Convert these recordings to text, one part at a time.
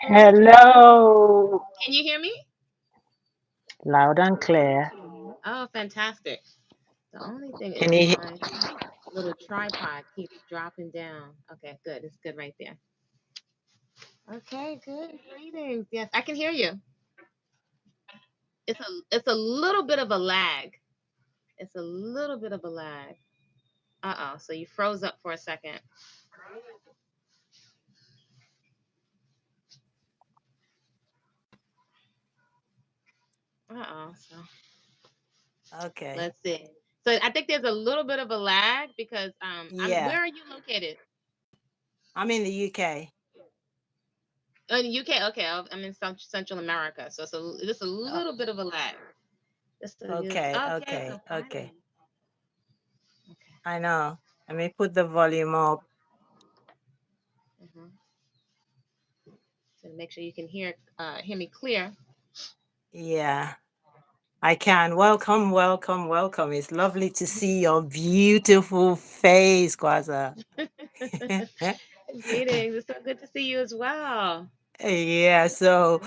Hello, Can you hear me? loud and clear. Oh, fantastic. The only thing Can is you? my little tripod keeps dropping down. Okay, good. It's good right there. Okay, good. Greetings. Yes, I can hear you. It's a little bit of a lag. It's a little bit of a lag. Uh-oh. So you froze up for a second. Uh-oh. So Okay. let's see. So I think there's a little bit of a lag because I'm Yeah, where are you located? I'm in the UK. Oh, in the UK. Okay, I'm in Central America. So it's a Oh, little bit of a lag. okay, Okay, okay, so okay. finally. Okay. I know. Let me put the volume up. hmm So make sure you can hear me clear. Yeah, I can. Welcome, welcome, welcome. It's lovely to see your beautiful face, Kwaza. Greetings. It's so good to see you as well. Yeah, so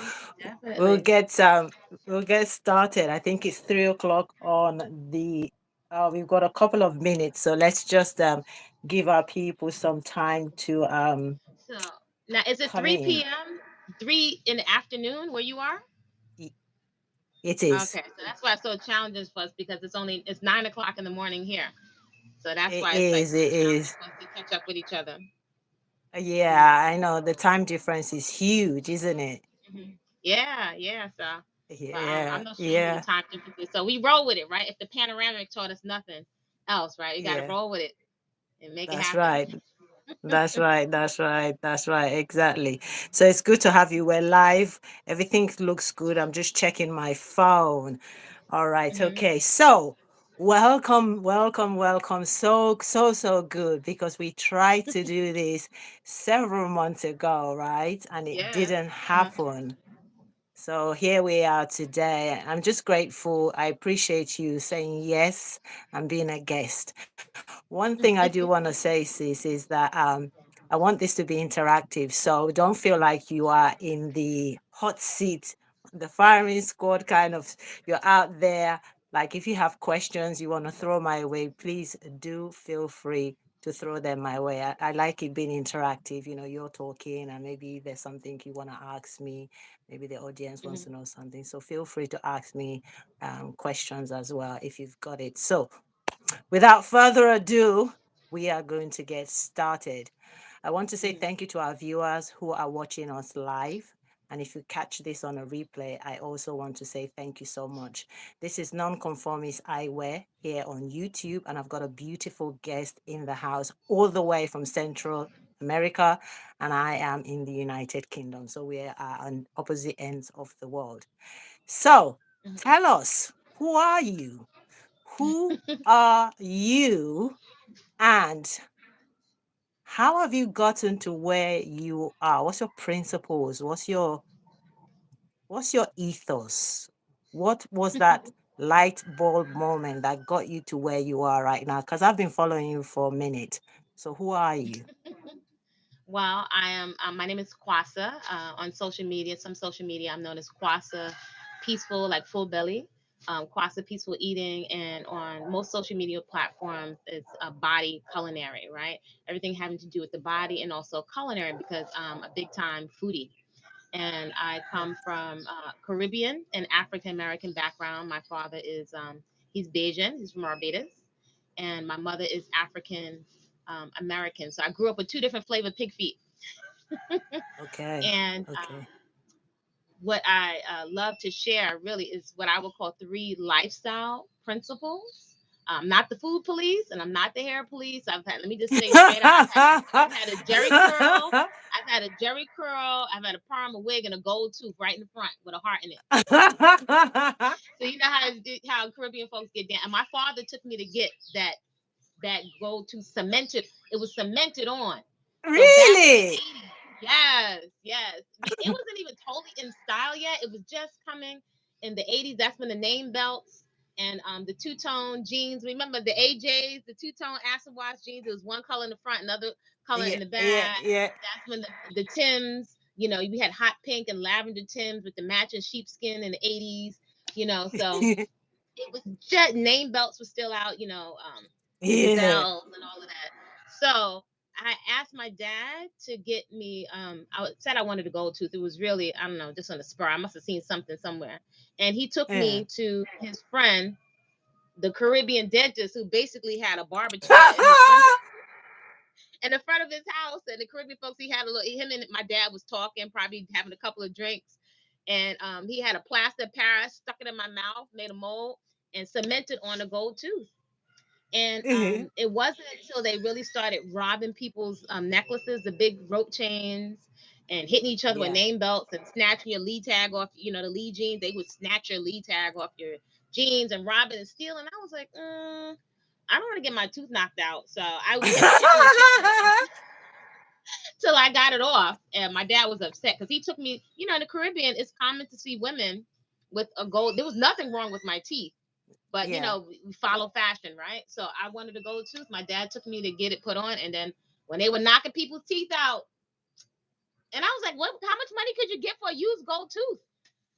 we'll Definitely. get um we'll get started. I think it's 3 o'clock on the we've got a couple of minutes, so let's just give our people some time to So now is it come 3 in. p.m.? 3 in the afternoon where you are? Y- It is. Okay, so that's why it's so challenging for us because it's 9 o'clock in the morning here. So that's It why it's like is, so it challenging is. for us to catch up with each other. Yeah, I know the time difference is huge, isn't it? hmm Yeah, yeah. So, but I'm Yeah, no stranger to yeah, time differences. So we roll with it, right? If the panoramic taught us nothing else, right? You got to yeah. roll with it and make it That's happen. right. That's right. That's right. That's right. Exactly. So it's good to have you. We're live. Everything looks good. I'm just checking my phone. All right. hmm Okay. So welcome, welcome, welcome. So good because we tried to do this several months ago, right? And it Yeah. didn't Uh-huh. happen. So here we are today. I'm just grateful. I appreciate you saying yes and being a guest. One thing I do want to say, sis, is that I want this to be interactive. So don't feel like you are in the hot seat, the firing squad kind of, you're out there. Like if you have questions you want to throw my way, please do feel free to throw them my way. I like it being interactive. You're talking and maybe there's something you want to ask me. Maybe the audience wants to hmm know something. So feel free to ask me questions as well if you've got it. So without further ado, we are going to get started. I want to say hmm thank you to our viewers who are watching us live. And if you catch this on a replay, I also want to say thank you so much. This is Nonconformist Eyewear here on YouTube, and I've got a beautiful guest in the house all the way from Central America, and I am in the United Kingdom. So we are on opposite ends of the world. So tell us, who are you? Who are you? And how have you gotten to where you are? What's your principles? What's your ethos? What was that light bulb moment that got you to where you are right now? Because I've been following you for a minute. So who are you? Well, I am. My name is Kwasa. On social media, some social media, I'm known as Kwasa Peaceful, like full belly. Kwasa Peaceful Eating, and on most social media platforms, it's a body culinary, right? Everything having to do with the body and also culinary because I'm a big time foodie. And I come from Caribbean and African American background. My father is he's Bajan, he's from Barbados, and my mother is African American. So I grew up with two different flavored pig feet. Okay. And Okay. what I love to share really is what I would call three lifestyle principles. I'm not the food police and I'm not the hair police. Let me just say straight out, I've had a Jerry curl. I've had a Jerry curl. I've had a perm, a wig, and a gold tooth right in the front with a heart in it. So you know how Caribbean folks get down. And my father took me to get that gold tooth cemented. It was cemented on. So back in the Really? 80s, yes, yes. It wasn't even totally in style yet. It was just coming in the 80s. That's when the name belts and the two-tone jeans. Remember the AJs, the two-tone acid wash jeans? It was one color in the front, another color Yeah, in the yeah, back. yeah. That's when the Tims, we had hot pink and lavender Tims with the matching sheepskin in the 80s, so it was just name belts were still out, the Yeah. gazelles and all of that. So I asked my dad to get me. Said I wanted a gold tooth. It was really, I don't know, just on the spur. I must have seen something somewhere, and he took Yeah. me to his friend, the Caribbean dentist, who basically had a barber chair in the front of his house. And the Caribbean folks, he had a little. Him and my dad was talking, probably having a couple of drinks, and he had a plaster of Paris, stuck it in my mouth, made a mold, and cemented on a gold tooth. And it wasn't until they really started robbing people's necklaces, the big rope chains, and hitting each other with Yeah. name belts and snatching your lead tag off, the lead jeans. They would snatch your lead tag off your jeans and robbing and stealing. I was like, I don't want to get my tooth knocked out. So I was kicking and kicking till I got it off. And my dad was upset because he took me, in the Caribbean, it's common to see women with a gold. There was nothing wrong with my teeth. But Yeah. we follow fashion, right? So I wanted a gold tooth. My dad took me to get it put on, and then when they were knocking people's teeth out, and I was like, "What? How much money could you get for a used gold tooth?"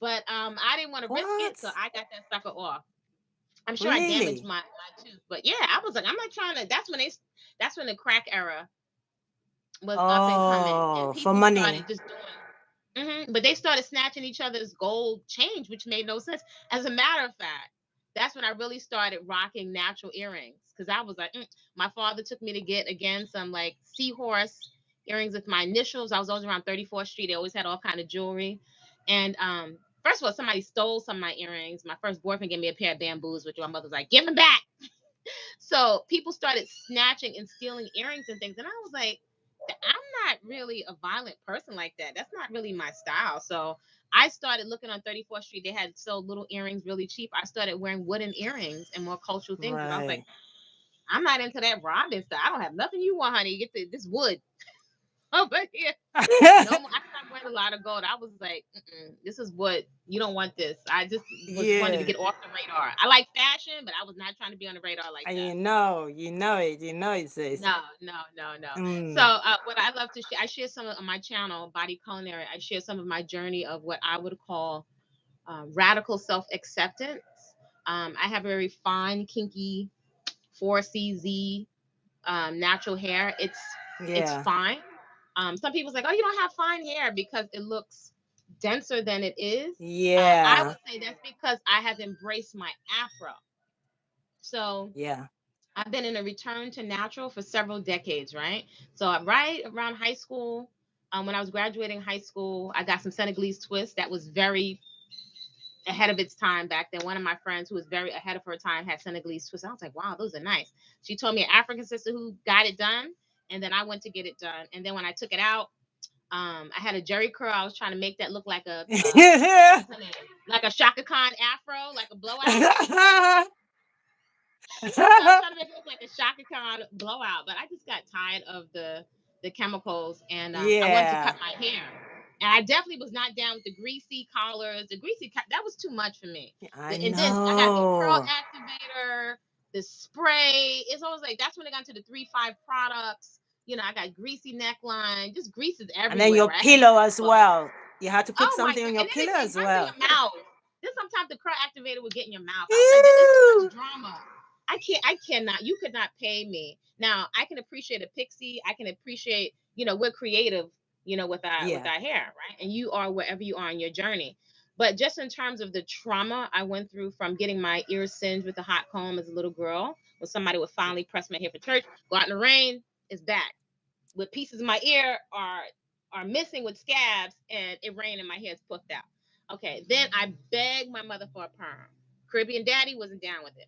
But I didn't want to risk it, so What? I got that sucker off. I'm sure I damaged Really? my tooth, but yeah, I was like, I'm not trying to. That's when the crack era was up and coming, and Oh, for people started money. just doing. But they started snatching each other's gold change, which made no sense. As a matter of fact, that's when I really started rocking natural earrings because I was like, my father took me to get again some like seahorse earrings with my initials. I was always around 34th Street. They always had all kind of jewelry, and first of all, somebody stole some of my earrings. My first boyfriend gave me a pair of bamboos, which my mother was like, "Give them back." So people started snatching and stealing earrings and things, and I was like, I'm not really a violent person like that. That's not really my style. So I started looking on 34th Street. They had sold little earrings really cheap. I started wearing wooden earrings and more cultural things because I was like, Right. I'm not into that Robin style. I don't have nothing you want, honey. Get this wood over here. No more. I stopped wearing a lot of gold. I was like, this is what you don't want. This. I just was wanted to Yeah. get off the radar. I like fashion, but I was not trying to be on the radar like And that. you know it, sis. No, no, no, no. So, Mm. what I love to share, I share some of on my channel, Body Culinary. I share some of my journey of what I would call radical self acceptance. I have very fine, kinky 4CZ natural hair. It's Yeah. fine. Some people's like, oh, you don't have fine hair because it looks denser than it is. I Yeah. would say that's because I have embraced my afro. So Yeah. I've been in a return to natural for several decades, right? So right around high school, when I was graduating high school, I got some Senegalese twist that was very ahead of its time back then. One of my friends who was very ahead of her time had Senegalese twist. I was like, wow, those are nice. She told me an African sister who got it done, and then I went to get it done. And then when I took it out, I had a Jerry curl. I was trying to make that look like what's her name? Like a Shaka Khan afro, like a blowout. So I was trying to make it look like a Shaka Khan blowout, but I just got tired of the chemicals, and I wanted to cut Yeah. my hair. And I definitely was not down with the greasy collars. That was too much for me. I And then I got the curl know. activator, the spray. It's always like that's when I got into the 3-5 products. I got greasy neckline, just greases And then everywhere. your Where I had to pillow use as gloves. well. You had to put Oh my something god! on your And then pillow it as runs in well. your mouth. Then sometimes the curl activator would get in your mouth. I was like, it's too much Ew. drama. I can't. I cannot. You could not pay me. Now I can appreciate a pixie. I can appreciate. We're creative. With Yeah. our hair, right? And you are wherever you are in your journey. But just in terms of the trauma I went through from getting my ears singed with a hot comb as a little girl, when somebody would finally press my hair for church, go out in the rain, it's back with pieces of my ear are missing with scabs, and it rained and my hair's puffed out. Okay, then I begged my mother for a perm. Caribbean daddy wasn't down with it.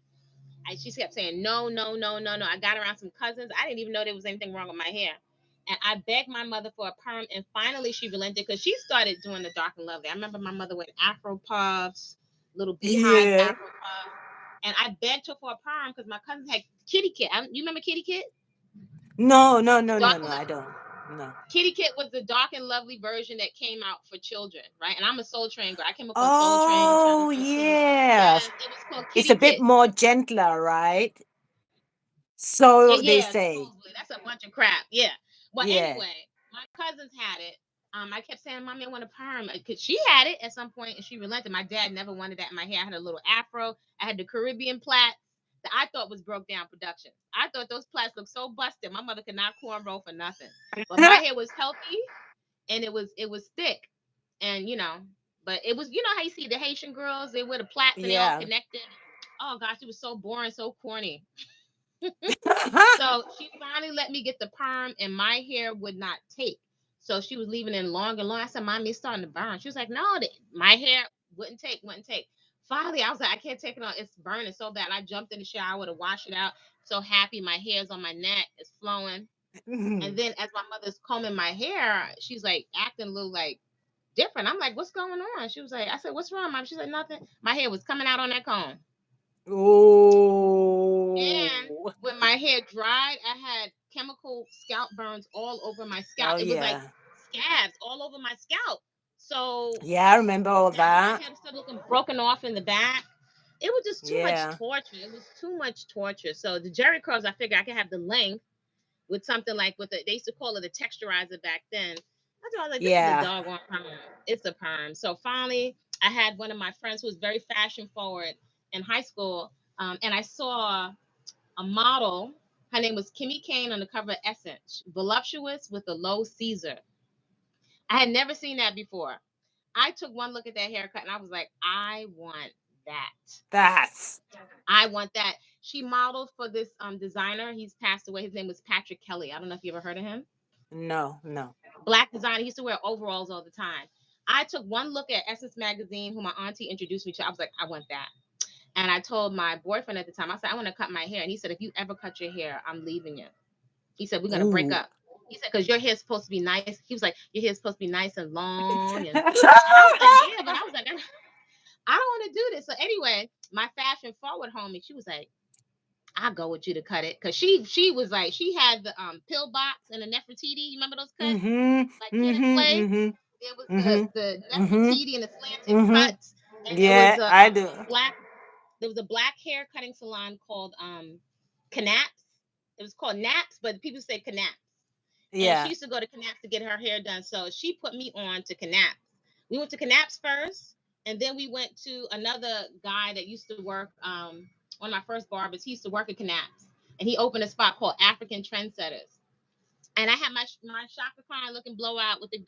She kept saying no, no, no, no, no. I got around some cousins. I didn't even know there was anything wrong with my hair. And I begged my mother for a perm, and finally she relented because she started doing the dark and lovely. I remember my mother with Afro puffs, little beehive Yeah. Afro puffs, and I begged her for a perm because my cousins had Kitty Kit. You remember Kitty Kit? No, no, The no, dark no, no. and I lovely. don't. No. Kitty Kit was the dark and lovely version that came out for children, right? And I'm a Soul Train girl. I came up on Soul Train, Channel Oh, 13. yes. Yes, it was called It's a Kitty bit Kit. more gentler, right? Yeah, So they yeah, say. supposedly. That's a bunch of crap. Yeah. Well, Yeah. anyway, my cousins had it. I kept saying, "Mommy, I want a perm," because she had it at some point and she relented. My dad never wanted that in my hair. I had a little afro. I had the Caribbean plaits that I thought was broke down production. I thought those plaits looked so busted. My mother could not cornrow for nothing. But my hair was healthy and it was thick, and but it was how you see the Haitian girls, they wear the plaits and they all Yeah. connected. Oh gosh, it was so boring, so corny. So she finally let me get the perm, and my hair would not take. So she was leaving it long and long. I said, "Mommy, it's starting to burn." She was like, "No, my hair wouldn't take." Finally, I was like, "I can't take it on. It's burning so bad." I jumped in the shower to wash it out. So happy, my hair's on my neck, it's flowing. And then as my mother's combing my hair, she's like acting a little like different. I'm like, "What's going on?" She was like, I said, "What's wrong, Mom?" She's like, "Nothing." My hair was coming out on that comb. And Oh. when my hair dried, I had chemical scalp burns all over my scalp. Oh It was like yeah. scabs all over my scalp. So Yeah, I remember all now my that. hair started looking broken off in the back. It was just too much Yeah. torture. It was too much torture. So the Jerry curls, I figured I could have the length with something like they used to call it a texturizer back then. That's why I was like, this is a Yeah. doggone perm. It's a perm. So finally, I had one of my friends who was very fashion forward in high school, and I saw a model. Her name was Kimmy Kane on the cover of Essence, voluptuous with a low Caesar. I had never seen that before. I took one look at that haircut and I was like, I want that. That's I want that. She modeled for this designer. He's passed away. His name was Patrick Kelly. I don't know if you ever heard of him. no, no. Black designer. He used to wear overalls all the time. I took one look at Essence magazine, who my auntie introduced me to. I was like, I want that. And I told my boyfriend at the time, I said, I want to cut my hair. And he said, if you ever cut your hair, I'm leaving you. He said, we're going to break Ooh. up. He said, because your hair's supposed to be nice. He was like, your hair's supposed to be nice and long. And I was like, yeah, but I was like, I don't want to do this. So anyway, my fashion forward homie, she was like, I'll go with you to cut it. Cause she was like, she had the pill box and the Nefertiti. You remember those cuts? Mhm. Like Kid and Mhm. Play. Mhm. There was Mhm. the Mhm. Nefertiti and the slanted Mhm. cuts. And there was Yeah, I do. a black hair cutting salon called Knaps. It was called Naps, but people say Knaps. And she Yeah. used to go to Knaps to get her hair done. So she put me on to Knaps. We went to Knaps first, and then we went to another guy that used to work. One of my first barbers. He used to work at Knaps, and he opened a spot called African Trendsetters. And I had my Shaka Khan looking blowout with the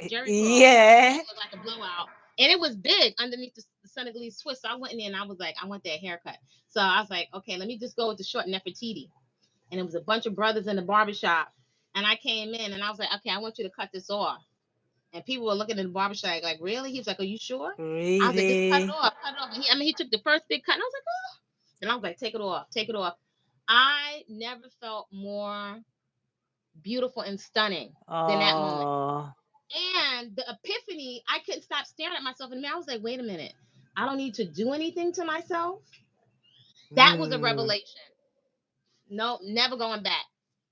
Jerry curl Yeah. that looked like a blowout. And it was big underneath the Senegalese twist. So I went in there and I was like, I want that haircut. So I was like, okay, let me just go with the short Nefertiti. And it was a bunch of brothers in the barbershop. And I came in and I was like, okay, I want you to cut this off. And people were looking at the barbershop like, really? He was like, are you sure? I was like, just cut it Really? off, cut it off. And he took the first big cut. And I was like, oh. And I was like, take it off, take it off. I never felt more beautiful and stunning than that moment. Oh. And the epiphany, I couldn't stop staring at myself in the mirror. I was like, wait a minute. I don't need to do anything to myself. That was a Mm. revelation. No, never going back.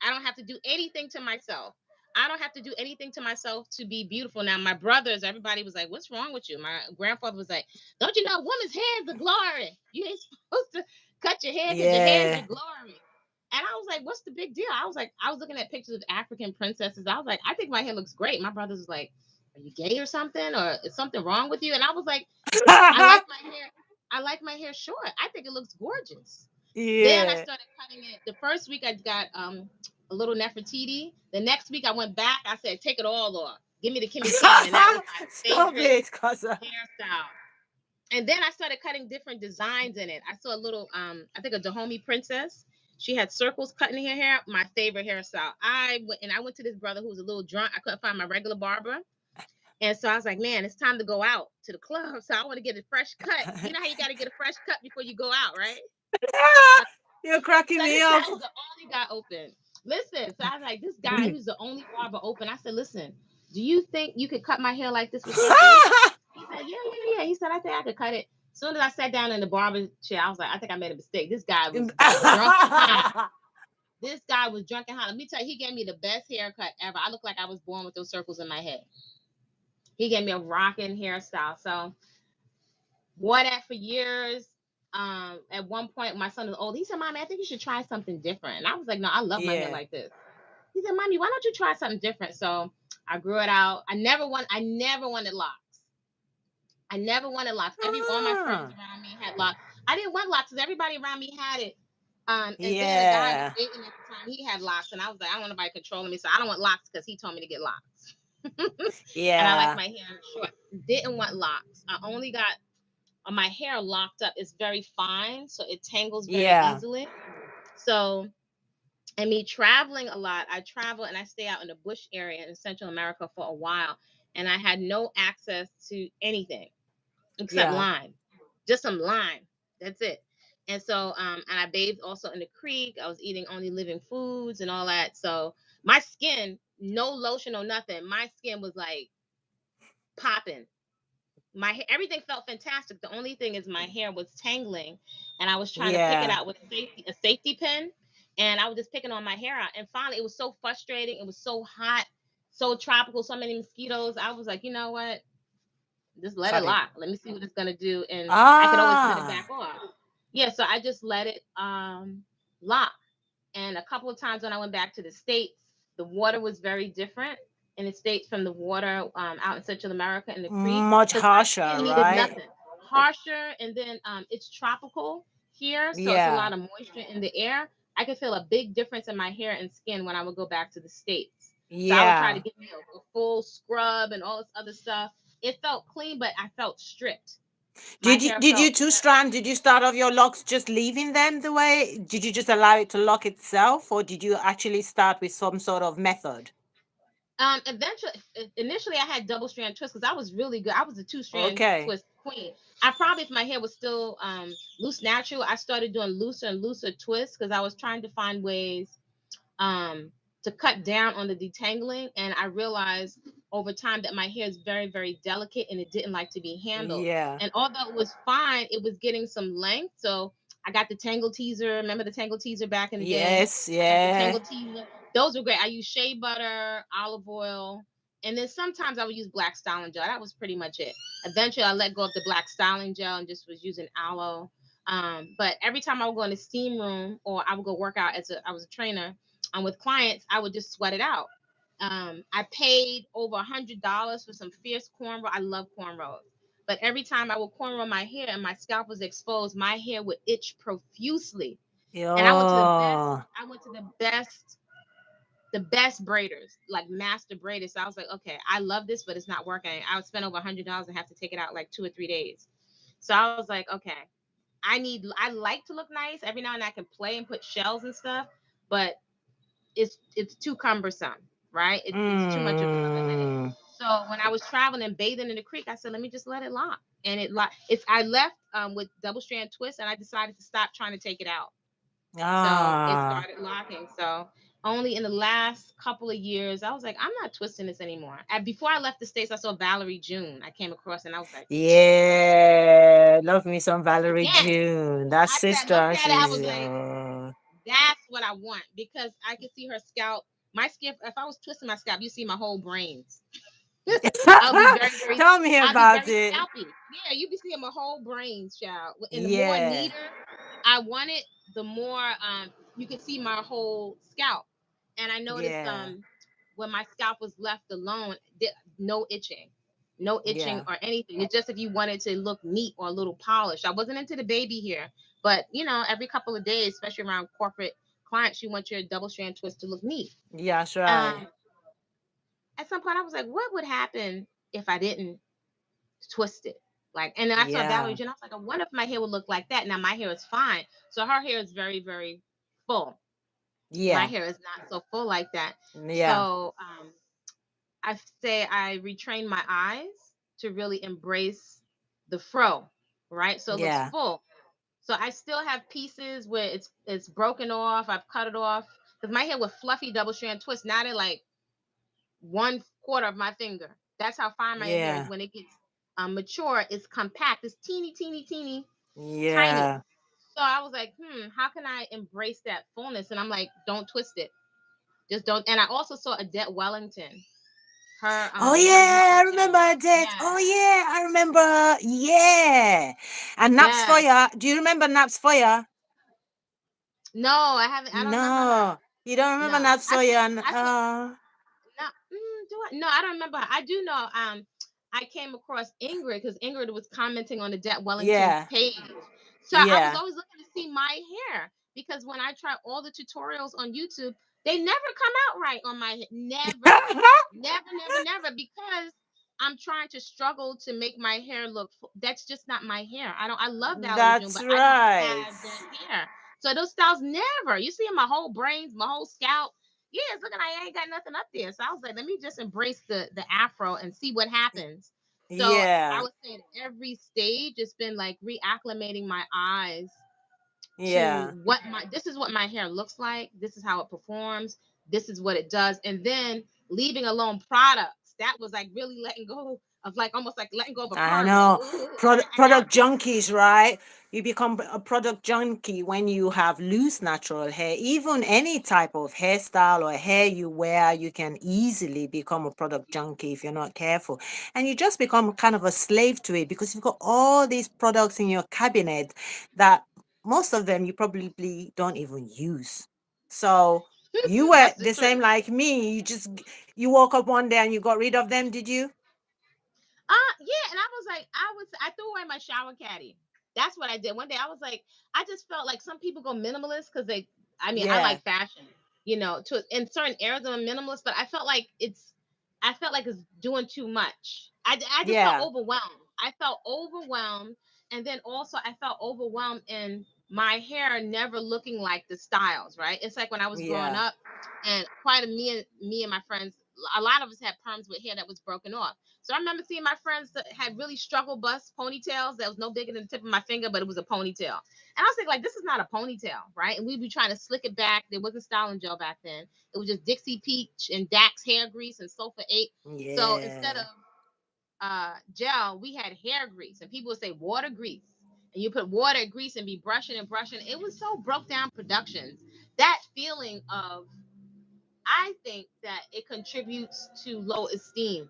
I don't have to do anything to myself. I don't have to do anything to myself to be beautiful. Now, my brothers, everybody was like, what's wrong with you? My grandfather was like, don't you know woman's hair is the glory? You ain't supposed to cut your hair because your hair is Yeah. your glory. And I was like, what's the big deal? I was like, I was looking at pictures of African princesses. I was like, I think my hair looks great. My brothers was like, are you gay or something? Or is something wrong with you? And I was like, I like my hair. I like my hair short. I think it looks gorgeous. Then I Yeah. started cutting it. The first week I got a little Nefertiti. The next week I went back. I said, take it all off. Give me the Kimmy Kane, and that was my Stop favorite it, Casa. hairstyle. And then I started cutting different designs in it. I saw a little I think a Dahomey princess. She had circles cutting her hair. My favorite hairstyle. I went to this brother who was a little drunk. I couldn't find my regular barber. And so I was like, man, it's time to go out to the club. So I want to get a fresh cut. You know how you got to get a fresh cut before you go out, right? You're cracking So me this up. guy was the only guy open. Listen, so I was like, this guy, he was the only barber open. I said, listen, do you think you could cut my hair like this with circles? He said, yeah, yeah, yeah. He said, I think I could cut it. As soon as I sat down in the barber chair, I was like, I think I made a mistake. This guy got drunk and high. This guy was drunk and high. Let me tell you, he gave me the best haircut ever. I looked like I was born with those circles in my head. He gave me a rocking hairstyle. So wore that for years. At one point, my son is old. He said, "Mommy, I think you should try something different." And I was like, "No, I love my hair Yeah. like this." He said, "Mommy, why don't you try something different?" So I grew it out. I never wanted locks. I never wanted locks. All my friends Ah, around me had locks. I didn't want locks because everybody around me had it. And then the guy I was yeah, dating at the time, he had locks, and I was like, I don't want nobody controlling me, so I don't want locks because he told me to get locks. And I like yeah, my hair short. Didn't want locks. I only got my hair locked up. It's very fine, so it tangles very yeah, easily. So, and me traveling a lot, I travel and I stay out in the bush area in Central America for a while, and I had no access to anything except yeah, lime, just some lime. That's it. And so, and I bathed also in the creek. I was eating only living foods and all that. So my skin, no lotion, no nothing. My skin was like popping. Everything felt fantastic. The only thing is my hair was tangling, and I was trying to pick it yeah, out with a safety pin, and I was just picking on my hair out. And finally, it was so frustrating. It was so hot, so tropical, so many mosquitoes. I was like, you know what? Just let it cut it. lock. Let me see what it's gonna do, and I could always cut it back Ah, off. Yeah, so I just let it lock. And a couple of times when I went back to the States, the water was very different in the States from the water out in Central America in the creek much because my harsher, skin needed right? nothing. Harsher, and then it's tropical here, so it's a Yeah, lot of moisture in the air. I could feel a big difference in my hair and skin when I would go back to the States. So I would try to yeah. get me a full scrub and all this other stuff. It felt clean, but I felt stripped. My hair Did you felt two strand? Did you start off your locks just leaving them the way? Did you just allow it to lock itself, or did you actually start with some sort of method? Eventually, initially, I had double strand twists because I was really good. I was a two strand Okay. twist queen. I probably, if my hair was still loose natural, I started doing looser and looser twists because I was trying to find ways um, to cut down on the detangling. And I realized over time that my hair is very, very delicate and it didn't like to be handled. Yeah. And although it was fine, it was getting some length. So I got the Tangle Teaser. Remember the Tangle Teaser back in the day? Yes. I got the Yeah. Tangle Teaser. Those were great. I used shea butter, olive oil, and then sometimes I would use black styling gel. That was pretty much it. Eventually, I let go of the black styling gel and just was using aloe. But every time I would go in the steam room or I would go work out I was a trainer, with clients, I would just sweat it out. I paid over $100 for some fierce cornrow. I love cornrows, but every time I would cornrow my hair and my scalp was exposed, my hair would itch profusely. And Oh. I went to the best braiders, like master braiders. So I was like, okay, I love this, but it's not working. I would spend over $100 and have to take it out like 2 or 3 days. So I was like, okay, I like to look nice. Every now and then I can play and put shells and stuff, but it's too cumbersome, right? It's too much of a headache. Mm. So when I was traveling and bathing in the creek, I said, let me just let it lock. And it's I left with double strand twists, and I decided to stop trying to take it out. So it Ah. started locking. So only in the last couple of years, I was like, I'm not twisting this anymore. And before I left the States, I saw Valerie June. I came across, and I was like, Yeah. Love me some Valerie yes. June. That I said, looked sister. at it, I She's. was like, that's what I want because I could see her scalp. My skin, if I was twisting my scalp, you see my whole brains. I'll be very, very, Tell me I'll be about very it. scalpy. Yeah, you be seeing my whole brains, child. And the more Yeah. neater I want it, the more you can see my whole scalp. And I noticed Yeah. when my scalp was left alone, no itching, no itching Yeah. or anything. It's just if you wanted to look neat or a little polished. I wasn't into the baby hair, but every couple of days, especially around corporate clients, you want your double strand twist to look neat. Yeah, that's right. Um, at some point, I was like, what would happen if I didn't twist it? Like, and then I saw Valerie Yeah. Jen. I was like, I wonder if my hair would look like that. Now my hair is fine, so her hair is very, very full. My Yeah. hair is not so full like that. Yeah. So I say I retrained my eyes to really embrace the fro, right? So it looks Yeah. full. So I still have pieces where it's broken off. I've cut it off because my hair with fluffy double strand twists. Now they're like 1/4 of my finger. That's how fine my hair is. Yeah. When it gets mature, it's compact. It's teeny, teeny, teeny, tiny. Yeah. So I was like, how can I embrace that fullness? And I'm like, don't twist it. Just don't. And I also saw Adette Wellington. Oh Her yeah, I YouTube remember channel. that. Yes. Oh yeah, I remember. Yeah. And Naps Yes. Foya. Do you remember Naps Foya? No, I haven't. I don't remember her. No. You don't remember No. Naps I see. Foya and I saw. No. Do what? No, I don't remember. I do know. I came across Ingrid because Ingrid was commenting on the Jet Wellington's Yeah. page. So I was Yeah. always looking to see my hair because when I try all the tutorials on YouTube, they never come out right on my head. Never, never, never, never. Because I'm trying to struggle to make my hair look. That's just not my hair. I don't. I love Dolly June, That's but I don't right. have that hair. So those styles never. You see my whole brains, my whole scalp. Yeah, it's looking like I ain't got nothing up there. So I was like, let me just embrace the afro and see what happens. So I Yeah. would say at every stage, it's been like reacclimating my eyes to Yeah. what my this is what my hair looks like. This is how it performs. This is what it does, and then leaving alone products. That was like really letting go of like almost like letting go of a I perm. Like, know. ooh, I have Product junkies, right? You become a product junkie when you have loose natural hair. Even any type of hairstyle or hair you wear, you can easily become a product junkie if you're not careful. And you just become kind of a slave to it because you've got all these products in your cabinet that most of them you probably don't even use. So you were that's the the same truth. like me. You woke up one day and you got rid of them, did you? Yeah, and I was like, I threw away my shower caddy. That's what I did. One day I was like, I just felt like some people go minimalist because I mean, I Yeah. like fashion, to in certain areas I'm a minimalist, but I felt like it's doing too much. I just felt Yeah. overwhelmed. I felt overwhelmed, and then also I felt overwhelmed in my hair never looking like the styles. Right? It's like when I was growing Yeah. up, and quite a me and my friends, a lot of us had perms with hair that was broken off. So I remember seeing my friends that had really struggle bust ponytails that was no bigger than the tip of my finger, but it was a ponytail. And I was thinking, like, this is not a ponytail, right? And we'd be trying to slick it back. There wasn't styling gel back then. It was just Dixie Peach and Dax hair grease and Sulfur 8. So instead of Yeah. gel, we had hair grease. And people would say water grease. And you put water, grease, and be brushing and brushing. It was so broke down productions. That feeling of I think that it contributes to low esteem,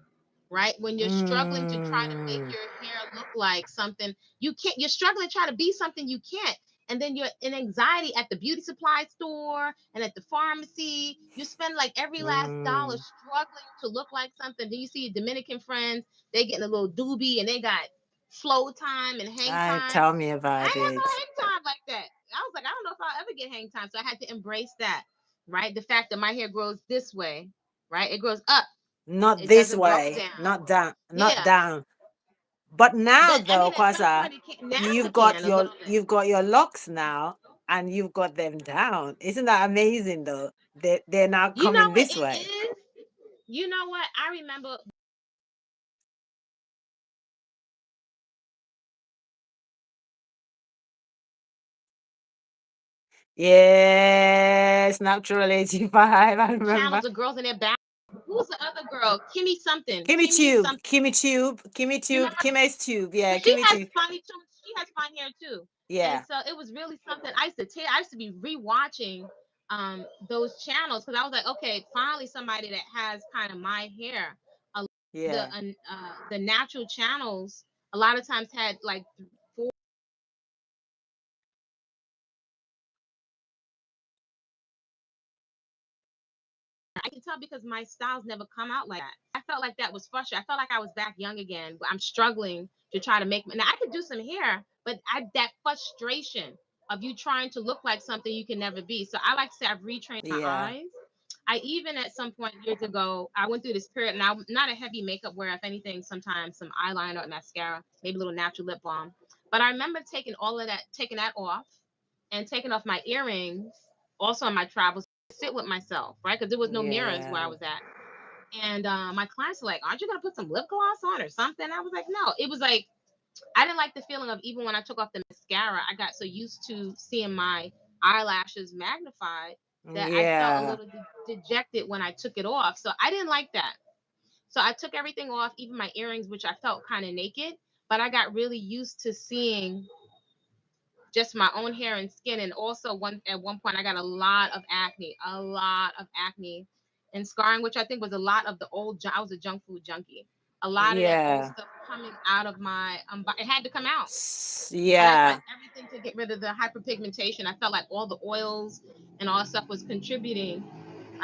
right? When you're struggling to try to make Mm. your hair look like something you can't, you're struggling to try to be something you can't. And then you're in anxiety at the beauty supply store and at the pharmacy. You spend like every last dollar Mm. struggling to look like something. Then you see your Dominican friends, they getting a little doobie and they got flow time and hang I time. tell me I about ain't have no it. hang time like that. I was like, I don't know if I'll ever get hang time. So I had to embrace that, right? The fact that my hair grows this way, right? It grows up. Not It this doesn't grow way. down. Not down. Not Yeah. down. But now But I though, mean, at some Kwasa, point, it can, now it can a little bit. you've got your locks now and you've got them down. Isn't that amazing though? They're now You know coming what this it way. is? You know what? I remember Yes, natural 85. I remember. channels of girls in their back. Who's the other girl? Kimmy something. Kimmy Kimmy Tube, something. Kimmy Tube, Kimmy You Tube, remember? Kimmy's Tube. Yeah, Because she Kimmy has Tube. funny too. She has fine hair too. And Yeah, so it was really something I used to take. I used to be rewatching those channels because I was like, okay, finally somebody that has kind of my hair. A, yeah. the natural channels a lot of times had like I can tell because my styles never come out like that. I felt like that was frustrating. I felt like I was back young again. I'm struggling to try to make. Now I could do some hair, but that frustration of you trying to look like something you can never be. So I like to say I've retrained my Yeah, eyes. I even at some point years ago, I went through this period, and I'm not a heavy makeup wearer. If anything, sometimes some eyeliner or mascara, maybe a little natural lip balm. But I remember taking all of that, taking that off, and taking off my earrings. Also on my travels, sit with myself, right? Because there was no mirrors where I yeah, was at. And my clients were like, "Aren't you gonna put some lip gloss on or something?" I was like, "No." It was like I didn't like the feeling of even when I took off the mascara. I got so used to seeing my eyelashes magnified that I felt a yeah, little dejected when I took it off. So I didn't like that. So I took everything off, even my earrings, which I felt kind of naked. But I got really used to seeing just my own hair and skin. And also one point I got a lot of acne and scarring, which I think was a lot of the I was a junk food junkie. A lot of that old yeah, stuff coming out of my it had to come out. And I tried yeah, everything to get rid of the hyperpigmentation. I felt like all the oils and all that stuff was contributing.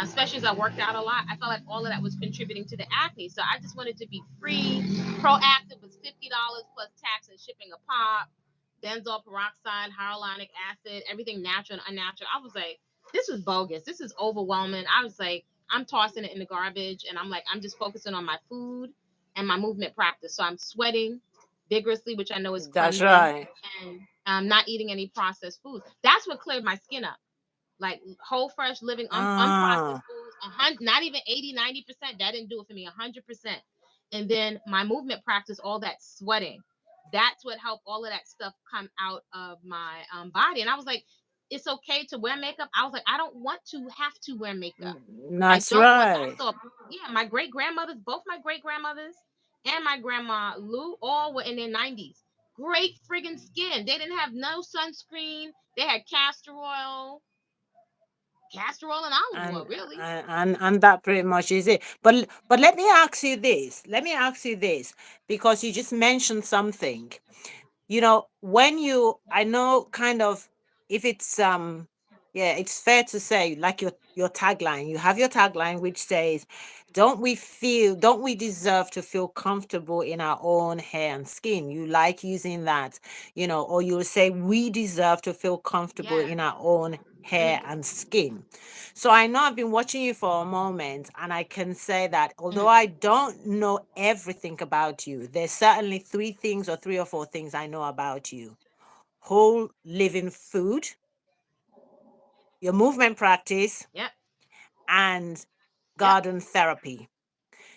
especially as I worked out a lot. I felt like all of that was contributing to the acne. So I just wanted to be free. Proactive was $50 plus tax and shipping a pop, benzoyl peroxide, hyaluronic acid, everything natural and unnatural. I was like, this was bogus. This is overwhelming. I was like, I'm tossing it in the garbage, and I'm like, I'm just focusing on my food and my movement practice. So I'm sweating vigorously, which I know is That's cleansing, right. and I'm not eating any processed foods. That's what cleared my skin up, like whole fresh living unprocessed Ah, foods, not even 80-90%. That didn't do it for me 100%. And then my movement practice, all that sweating, that's what helped all of that stuff come out of my body. And I was like, it's okay to wear makeup. I was like, I don't want to have to wear makeup. I that's don't want that. right. I saw, yeah, my great grandmothers, both my great grandmothers and my grandma Lou, all were in their 90s. Great friggin' skin. They didn't have no sunscreen. They had castor oil and olive oil, And really. and that pretty much is it. But let me ask you this. Let me ask you this because you just mentioned something. When I know kind of if it's yeah, it's fair to say like your tagline. You have your tagline which says, don't we deserve to feel comfortable in our own hair and skin? You like using that, or you'll say we deserve to feel comfortable Yeah. in our own hair Mm, and skin. So I know I've been watching you for a moment, and I can say that although mm. I don't know everything about you, there's certainly three things or three or four things I know about you: whole living food, your movement practice, Yep. and Yep. garden therapy.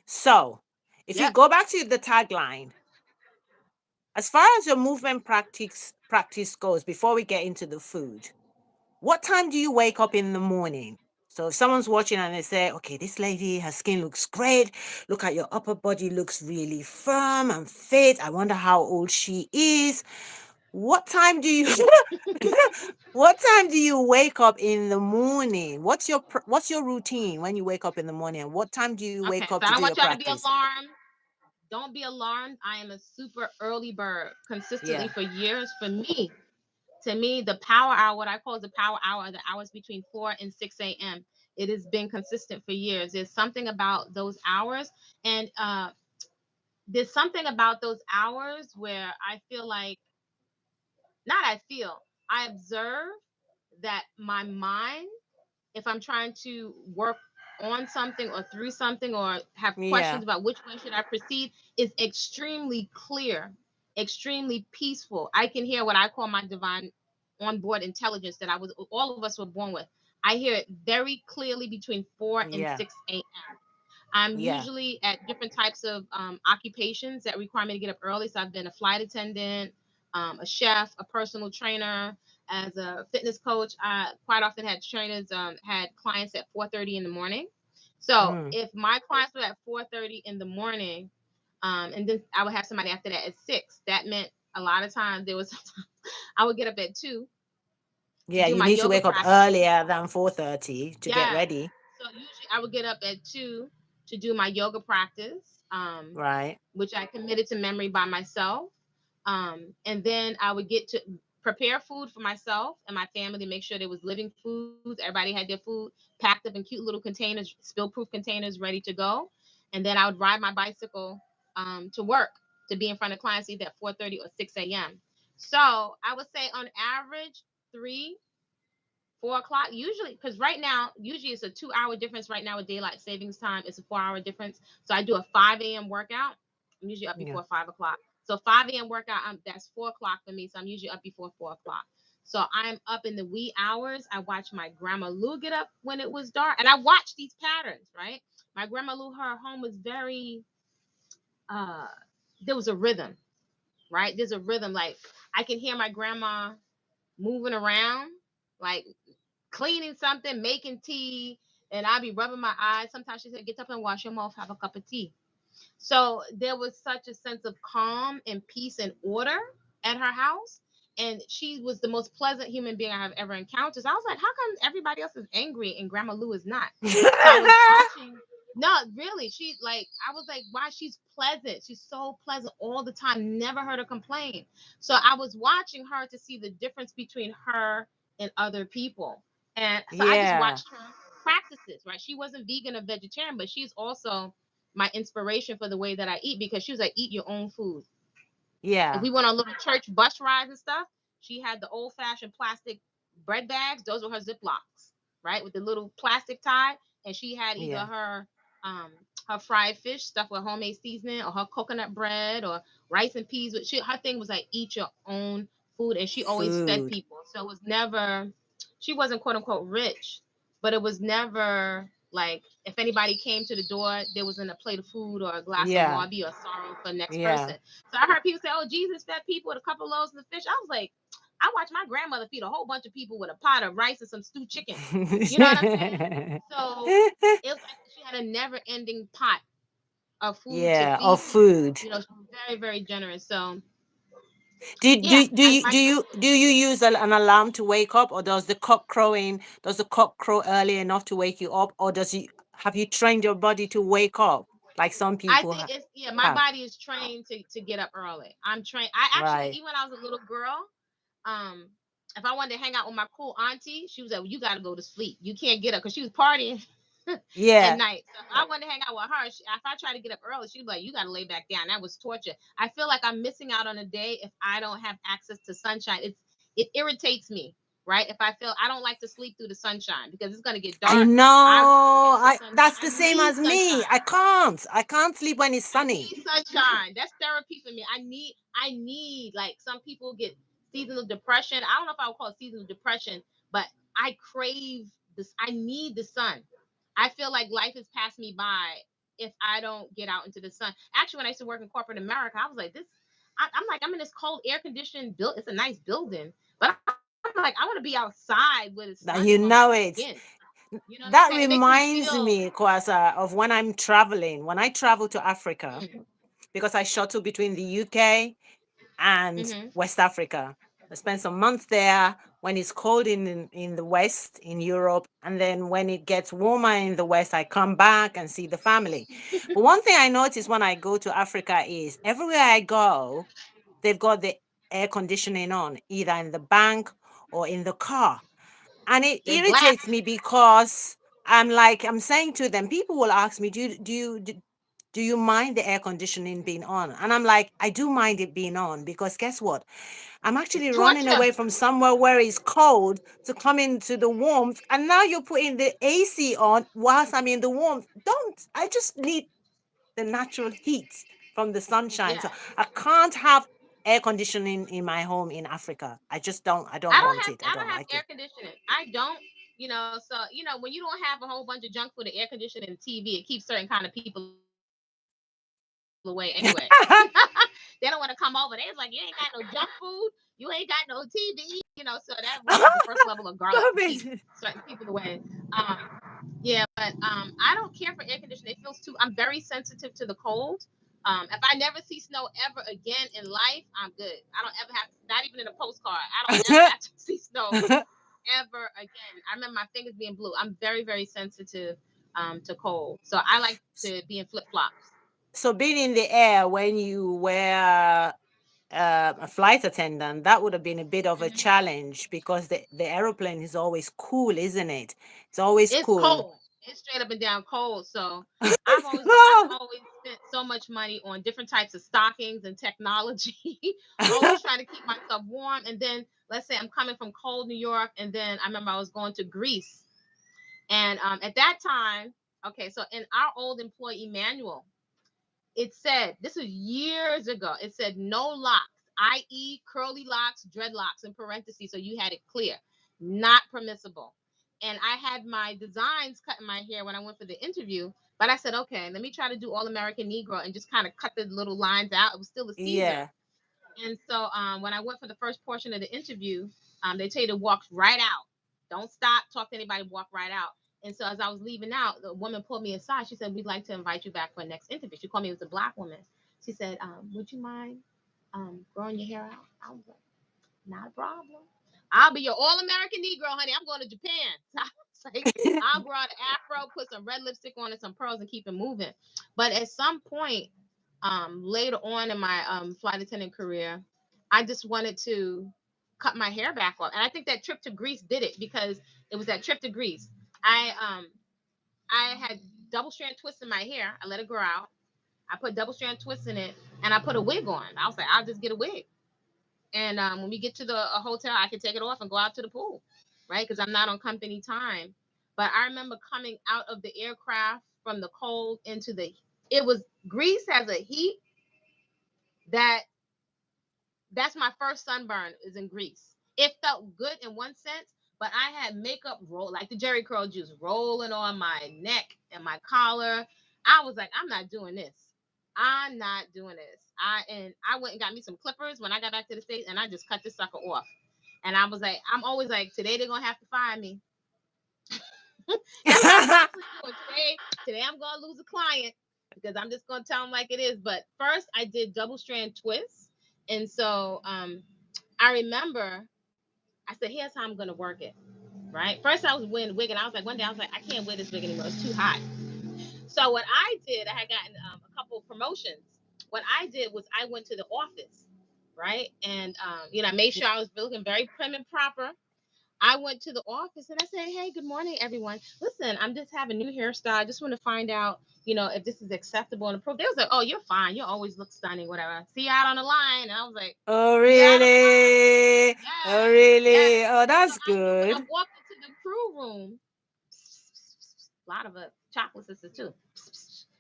So if you Yep. go back to the tagline, as far as your movement practice goes, before we get into the food, what time do you wake up in the morning? So if someone's watching and they say, okay, this lady, her skin looks great. Look at your upper body, looks really firm and fit. I wonder how old she is. What time do you what time do you wake up in the morning? What's your routine when you wake up in the morning? And what time do you wake Okay. up So to I do don't your want y'all to be practice? alarmed. Don't be alarmed. I am a super early bird consistently Yeah. for years. For me, to me, the power hour, what I call the power hour, are the hours between 4 and 6 a.m. It has been consistent for years. There's something about those hours. And there's something about those hours where I feel like, not I feel, I observe that my mind, if I'm trying to work on something or through something or have questions Yeah. about which way should I proceed, is extremely clear, extremely peaceful. I can hear what I call my divine onboard intelligence that all of us were born with. I hear it very clearly between 4 and Yeah. 6 a.m. I'm Yeah. usually at different types of occupations that require me to get up early. So I've been a flight attendant, a chef, a personal trainer. As a fitness coach, I quite often had trainers, had clients at 4:30 in the morning. So Mm. if my clients were at 4:30 in the morning, and then I would have somebody after that at 6, that meant a lot of times there was I would get up at 2 to Yeah, do you my need to yoga wake up practice. earlier than 4:30 to get Yeah. ready. So usually I would get up at 2 to do my yoga practice, Right. which I committed to memory by myself. And then I would get to prepare food for myself and my family to make sure there was living foods. Everybody had their food packed up in cute little containers, spill-proof containers, ready to go. And then I would ride my bicycle to work, to be in front of clients either at 4:30 or 6 a.m. So I would say on average 3, 4 o'clock usually, because right now usually it's a 2 hour difference. Right now with daylight savings time it's a 4 hour difference, so I do a 5 a.m workout. I'm usually up Yeah. before 5 o'clock, so 5 a.m workout, that's 4 o'clock for me, so I'm usually up before 4 o'clock. So I'm up in the wee hours. I watch my grandma Lou get up when it was dark, and I watch these patterns, right? My grandma Lou, her home was very uh there was a rhythm, right? There's a rhythm, like I can hear my grandma moving around, like cleaning something, making tea, and I'd be rubbing my eyes. Sometimes she said, "Get up and wash your mouth, have a cup of tea." So there was such a sense of calm and peace and order at her house. And she was the most pleasant human being I have ever encountered. So I was like, how come everybody else is angry and Grandma Lou is not? So I was watching. No, really, she like I was like, why, she's pleasant. She's so pleasant all the time. Never heard her complain. So I was watching her to see the difference between her and other people. And so I just Yeah. watched her. practices, right? She wasn't vegan or vegetarian, but she's also my inspiration for the way that I eat, because she was like, eat your own food. If Yeah. we went on little church bus rides and stuff, she had the old fashioned plastic bread bags. Those were her Ziplocs, right, with the little plastic tie. And she had either Yeah. um her fried fish stuffed with homemade seasoning, or her coconut bread, or rice and peas. With her thing was like, eat your own food, and she always fed Food. people. So it was never, she wasn't quote unquote rich, but it was never like, if anybody came to the door, there wasn't a plate of food or a glass of Yeah. water or sorrow for the next Yeah. person. So I heard people say, "Oh, Jesus fed people with a couple of loaves of fish." I was like, I watched my grandmother feed a whole bunch of people with a pot of rice and some stewed chicken. You know what I'm saying? So it was like she had a never-ending pot of food to Yeah, of feed people. food. You know, she was very, very generous. So Do, yeah, do, do you my do you do you use an alarm to wake up, or does the cock crow early enough to wake you up, or does you have you trained your body to wake up like some I people think it's, yeah, my have? body is trained to get up early. I'm trained. I actually, Right. even when I was a little girl, um, if I wanted to hang out with my cool auntie, she was like, well, "You got to go to sleep. You can't get up," because she was partying at Yeah. night. So if I wanted to hang out with her, if I tried to get up early, she'd be like, "You got to lay back down." That was torture. I feel like I'm missing out on a day if I don't have access to sunshine. It irritates me, right? If I feel, I don't like to sleep through the sunshine because it's gonna get I dark. I rather know. get the I sunshine. That's I the same need as me. sunshine. I can't. I can't sleep when it's I sunny. need sunshine. That's therapy for me. I need like, some people get seasonal depression. I don't know if I would call it seasonal depression, but I crave this. I need the sun. I feel like life has passed me by if I don't get out into the sun. Actually, when I used to work in corporate America, I was like, this. I'm like, I'm in this cold, air conditioned build. It's a nice building, but I'm like, I want to be outside where the sun is Now on you my know skin. it. You know what I'm saying? It That makes me reminds feel. me, Kwasa, of when I'm traveling. When I travel to Africa, Mm-hmm. because I shuttle between the UK and Mm-hmm. West Africa. I spent some months there when it's cold in the West, in Europe. And then when it gets warmer in the West, I come back and see the family. But one thing I notice when I go to Africa is everywhere I go, they've got the air conditioning on, either in the bank or in the car. And it They black. irritates me because I'm saying to them, people will ask me, do you mind the air conditioning being on? And I'm like, I do mind it being on because guess what? I'm It's actually running torture. away from somewhere where it's cold to come into the warmth. And now you're putting the AC on whilst I'm in the warmth. Don't. I just need the natural heat from the sunshine. Yeah. So I can't have air conditioning in my home in Africa. I don't want it. I I don't don't have like air it. conditioning. I don't, so when you don't have a whole bunch of junk food, and air conditioning, and TV, it keeps certain kind of people away anyway. They don't want to come over. They was like, you ain't got no junk food, you ain't got no TV, so that really is the first level of garlic to keep certain Stop people it. away. Yeah, but I don't care for air conditioning. It feels too. I'm very sensitive to the cold. If I never see snow ever again in life, I'm good. I don't ever have, not even in a postcard. I don't ever have to see snow ever again. I remember my fingers being blue. I'm very, very sensitive to cold, so I like to be in flip flops. So being in the air when you were a flight attendant, that would have been a bit of a challenge because the aeroplane is always cool, isn't it? It's always It's cool. cold. It's straight up and down cold. So I've Oh. always spent so much money on different types of stockings and technology, always trying to keep myself warm. And then let's say I'm coming from cold New York, and then I remember I was going to Greece, and at that time, okay, so in our old employee manual, it said, this was years ago. It said no locks, i.e., curly locks, dreadlocks, in parentheses, so you had it clear, not permissible. And I had my designs cut in my hair when I went for the interview, but I said, okay, let me try to do all American Negro and just kind of cut the little lines out. It was still a Caesar. Yeah. And so when I went for the first portion of the interview, they tell you to walk right out. Don't stop, talk to anybody, walk right out. And so as I was leaving out, the woman pulled me aside. She said, we'd like to invite you back for a next interview. She called me, it was a black woman. She said, would you mind growing your hair out? I was like, not a problem. I'll be your all American Negro, honey. I'm going to Japan. So I was like, I'll grow out an afro, put some red lipstick on and some pearls, and keep it moving. But at some point, later on in my flight attendant career, I just wanted to cut my hair back off. And I think that trip to Greece did it, because it was that trip to Greece. I I had double strand twists in my hair. I let it grow out. I put double strand twists in it, and I put a wig on. I was like, I'll just get a wig, and when we get to the hotel, I can take it off and go out to the pool, right? Because I'm not on company time. But I remember coming out of the aircraft from the cold into the. It was Greece has a heat that that's my first sunburn is in Greece. It felt good in one sense, but I had makeup roll like the Jerry curl juice rolling on my neck and my collar. I was like, I'm not doing this. I'm not doing this. I went and got me some clippers when I got back to the States, and I just cut this sucker off. And I was like, I'm always like, today they're gonna have to fire me. That's what I'm constantly doing. Today I'm gonna lose a client because I'm just gonna tell them like it is. But first I did double strand twists. And so I remember I said, here's how I'm gonna work it. Right. First I was wearing the wig, and I was like, one day I was like, I can't wear this wig anymore. It's too hot. So what I did, I had gotten a couple of promotions. What I did was I went to the office, right? And I made sure I was looking very prim and proper. I went to the office and I said, hey, good morning, everyone. Listen, I'm just having a new hairstyle. I just want to find out, if this is acceptable and approved. They was like, oh, you're fine. You always look stunning, whatever. See you out on the line. And I was like, Oh, see you out on the line. really? Oh, Yes, yes. really? Oh, So that's I good. walked into the crew room. A lot of chocolate sisters too.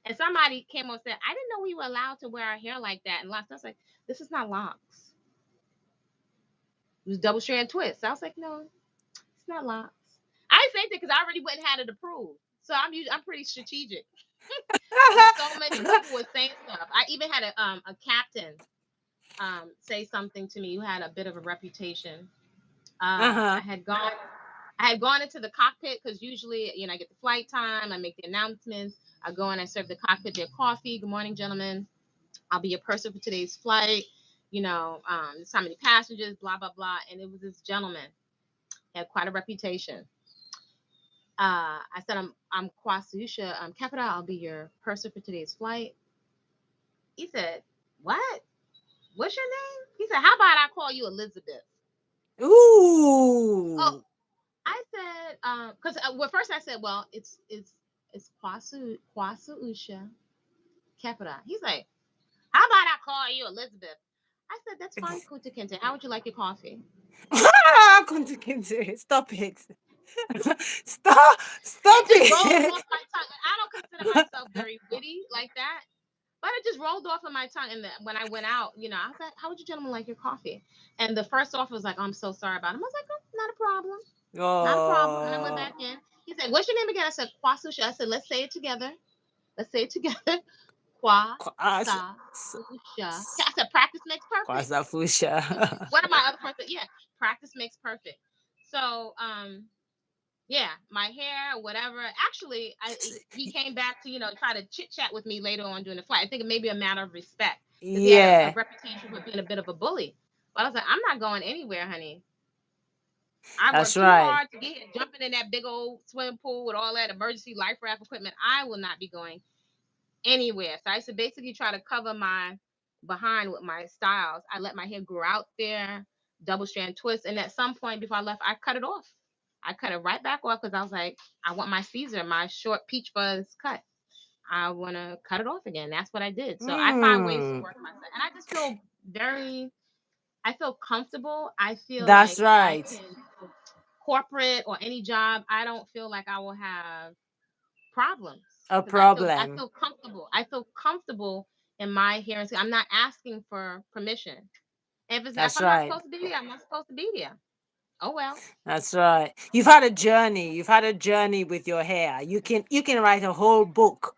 And somebody came on and said, I didn't know we were allowed to wear our hair like that. And locks. I was like, this is not locks. It was double strand twist. I was like, no, it's not locks. I didn't say anything because I already went and had it approved. So I'm pretty strategic. But so many people were saying stuff. I even had a captain say something to me who had a bit of a reputation. Uh-huh. I had gone into the cockpit because usually, I get the flight time, I make the announcements, I go in, I serve the cockpit their coffee. Good morning, gentlemen. I'll be your purser for today's flight. This how many passengers, blah blah blah. And it was this gentleman. He had quite a reputation. I said, I'm Kwasusha Capita. I'll be your purser for today's flight. He said, what? What's your name? He said, how about I call you Elizabeth? Oh, Ooh. I said, because well, first I said, well, it's Kwasusha Capita. He's like, how about I call you Elizabeth? I said, that's fine, Kunta Kinte. How would you like your coffee? Stop it. Stop It just rolled it. off my tongue. And I don't consider myself very witty like that. But it just rolled off of my tongue. And then when I went out, I was like, how would you gentlemen like your coffee? And the first offer was like, oh, I'm so sorry about it. I was like, oh, not a problem. Not a problem. And I went Oh. back in. He said, what's your name again? I said, Kwasusha. I said, let's say it together. Let's say it together. Kwasusha. S- I said, practice makes perfect. Kwasafusha. One of my other friends said, yeah, practice makes perfect. So, yeah, my hair, whatever. Actually, he came back to try to chit chat with me later on during the flight. I think it may be a matter of respect because he had a Yeah, reputation for being a bit of a bully. But I was like, I'm not going anywhere, honey. I that's worked too right. hard to get here, jumping in that big old swimming pool with all that emergency life raft equipment. I will not be going anywhere. So I used to basically try to cover my behind with my styles. I let my hair grow out there, double strand twist, and at some point before I left, I cut it off. I cut it right back off because I was like, I want my Caesar, my short peach fuzz cut. I want to cut it off again. That's what I did. So I find ways to Mm, work myself, and I just feel very. I feel comfortable. I feel that's like I right. can corporate or any job. I don't feel like I will have problems A because I problem. feel comfortable. I feel comfortable in my hair and skin. I'm not asking for permission. If That's I'm not right. supposed to be there, I'm not supposed to be there. Oh well. That's right. You've had a journey. You've had a journey with your hair. You can write a whole book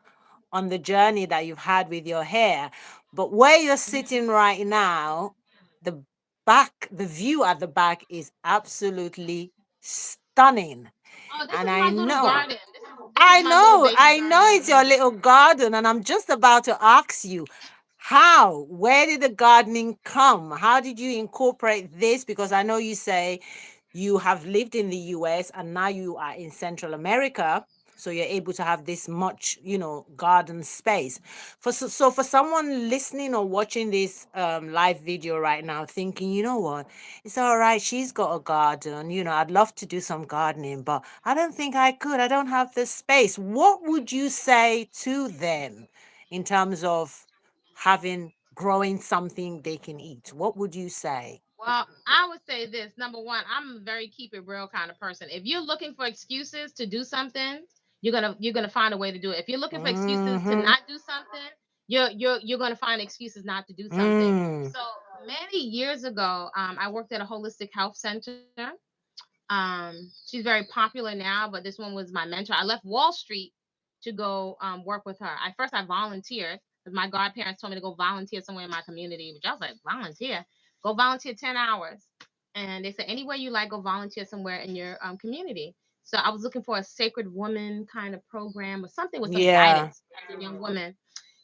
on the journey that you've had with your hair. But where you're Mhm. sitting right now, the the view at the back is absolutely stunning. Oh, this And is I my little know, garden. This is my little baby I know garden over it's your here. little garden, and I'm just about to ask you, where did the gardening come? How did you incorporate this? Because I know you say you have lived in the US and now you are in Central America. So you're able to have this much, garden space. So for someone listening or watching this live video right now, thinking, you know what, it's all right, she's got a garden, I'd love to do some gardening, but I don't think I could. I don't have the space. What would you say to them in terms of growing something they can eat? What would you say? Well, I would say this. Number one, I'm a very keep it real kind of person. If you're looking for excuses to do something, you're gonna find a way to do it. If you're looking for excuses to Mm-hmm. not do something, you're gonna find excuses not to do something. Mm. So many years ago, I worked at a holistic health center. She's very popular now, but this one was my mentor. I left Wall Street to go work with her. I volunteered because my godparents told me to go volunteer somewhere in my community, which I was like, volunteer, go volunteer 10 hours, and they said anywhere you like, go volunteer somewhere in your community. So I was looking for a sacred woman kind of program or something with some Yeah. guidance as a young woman.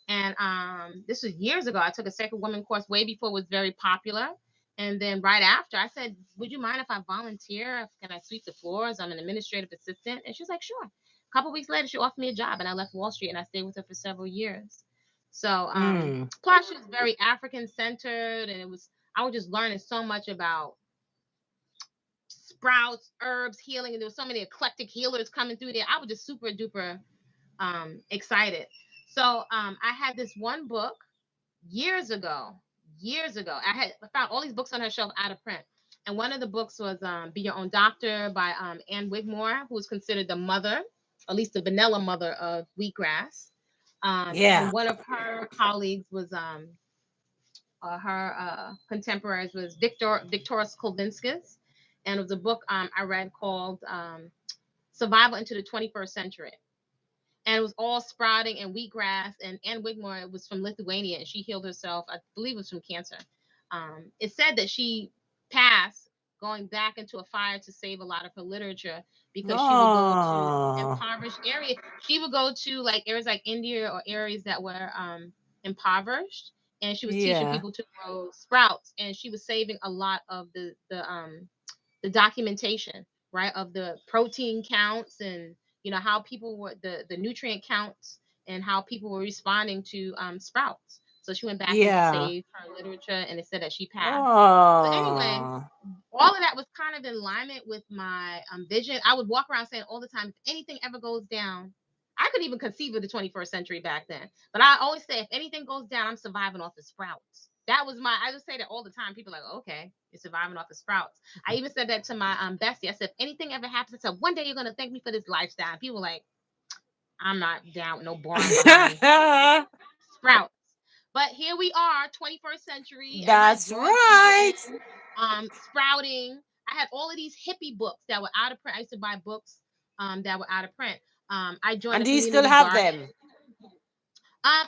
And this was years ago. I took a Sacred Woman course way before it was very popular. And then right after, I said, "Would you mind if I volunteer? Can I sweep the floors? I'm an administrative assistant." And she was like, "Sure." A couple weeks later, she offered me a job, and I left Wall Street, and I stayed with her for several years. So, Mm. plus she was very African centered, and I was just learning so much about sprouts, herbs, healing, and there was so many eclectic healers coming through there. I was just super duper excited. So I had this one book years ago. Years ago, I found all these books on her shelf out of print, and one of the books was "Be Your Own Doctor" by Anne Wigmore, who is considered the mother, at least the vanilla mother of wheatgrass. And Yeah. one of her colleagues was her contemporaries was Victoras Kulvinskas, and it was a book I read called "Survival into the 21st Century." And it was all sprouting and wheatgrass. And Anne Wigmore was from Lithuania, and she healed herself. I believe it was from cancer. It said that she passed going back into a fire to save a lot of her literature because she would go to Oh, impoverished areas. She would go to like areas like India or areas that were impoverished, and she was teaching yeah. people to grow sprouts, and she was saving a lot of the documentation, right, of the protein counts and how people were the nutrient counts and how people were responding to sprouts. So she went back and Yeah. saved her literature, and it said that she passed. So anyway, Oh. all of that was kind of in alignment with my vision. I would walk around saying all the time, if anything ever goes down, I could even conceive of the 21st century back then. But I always say, if anything goes down, I'm surviving off the sprouts. I just say that all the time. People are like, okay, you're surviving off the sprouts. I even said that to my bestie. I said, if anything ever happens, I said, one day you're going to thank me for this lifestyle. And people were like, I'm not down with no boring behind sprouts. But here we are, 21st century. Everybody's That's growing right. food, sprouting. I had all of these hippie books that were out of print. I used to buy books that were out of print. I joined And a do you still community have garden. them?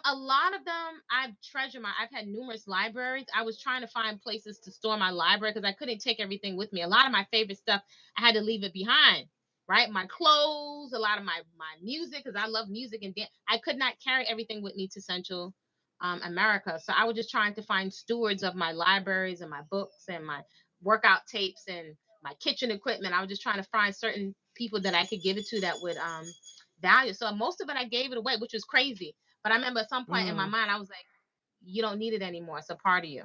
A lot of them I've had numerous libraries. I was trying to find places to store my library because I couldn't take everything with me. A lot of my favorite stuff, I had to leave it behind. Right, my clothes, a lot of my music, because I love music and dance. I could not carry everything with me to Central America, so I was just trying to find stewards of my libraries and my books and my workout tapes and my kitchen equipment. I was just trying to find certain people that I could give it to that would value. So most of it I gave it away, which was crazy. But I remember at some point in my Mm. mind, I was like, you don't need it anymore. It's a part of you.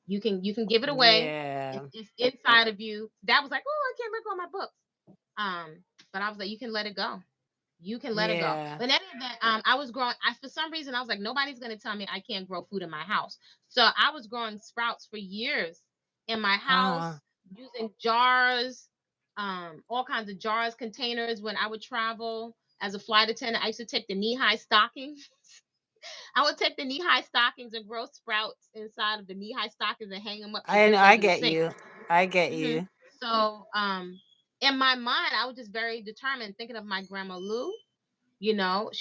You can give it away. Yeah. It's inside of you. That was like, oh, I can't let go of my books. But I was like, you can let it go. You can let it go. Yeah. But in any event, I was growing. For some reason, I was like, nobody's gonna tell me I can't grow food in my house. So I was growing sprouts for years in my Ah. house using jars, all kinds of jars, containers. When I would travel as a flight attendant, I used to take the knee-high stockings. I would take the knee-high stockings and grow sprouts inside of the knee-high stockings and hang them up to drip I over the get sink. you. I get hmm you. So, in my mind, I was just very determined, thinking of my grandma Lou. She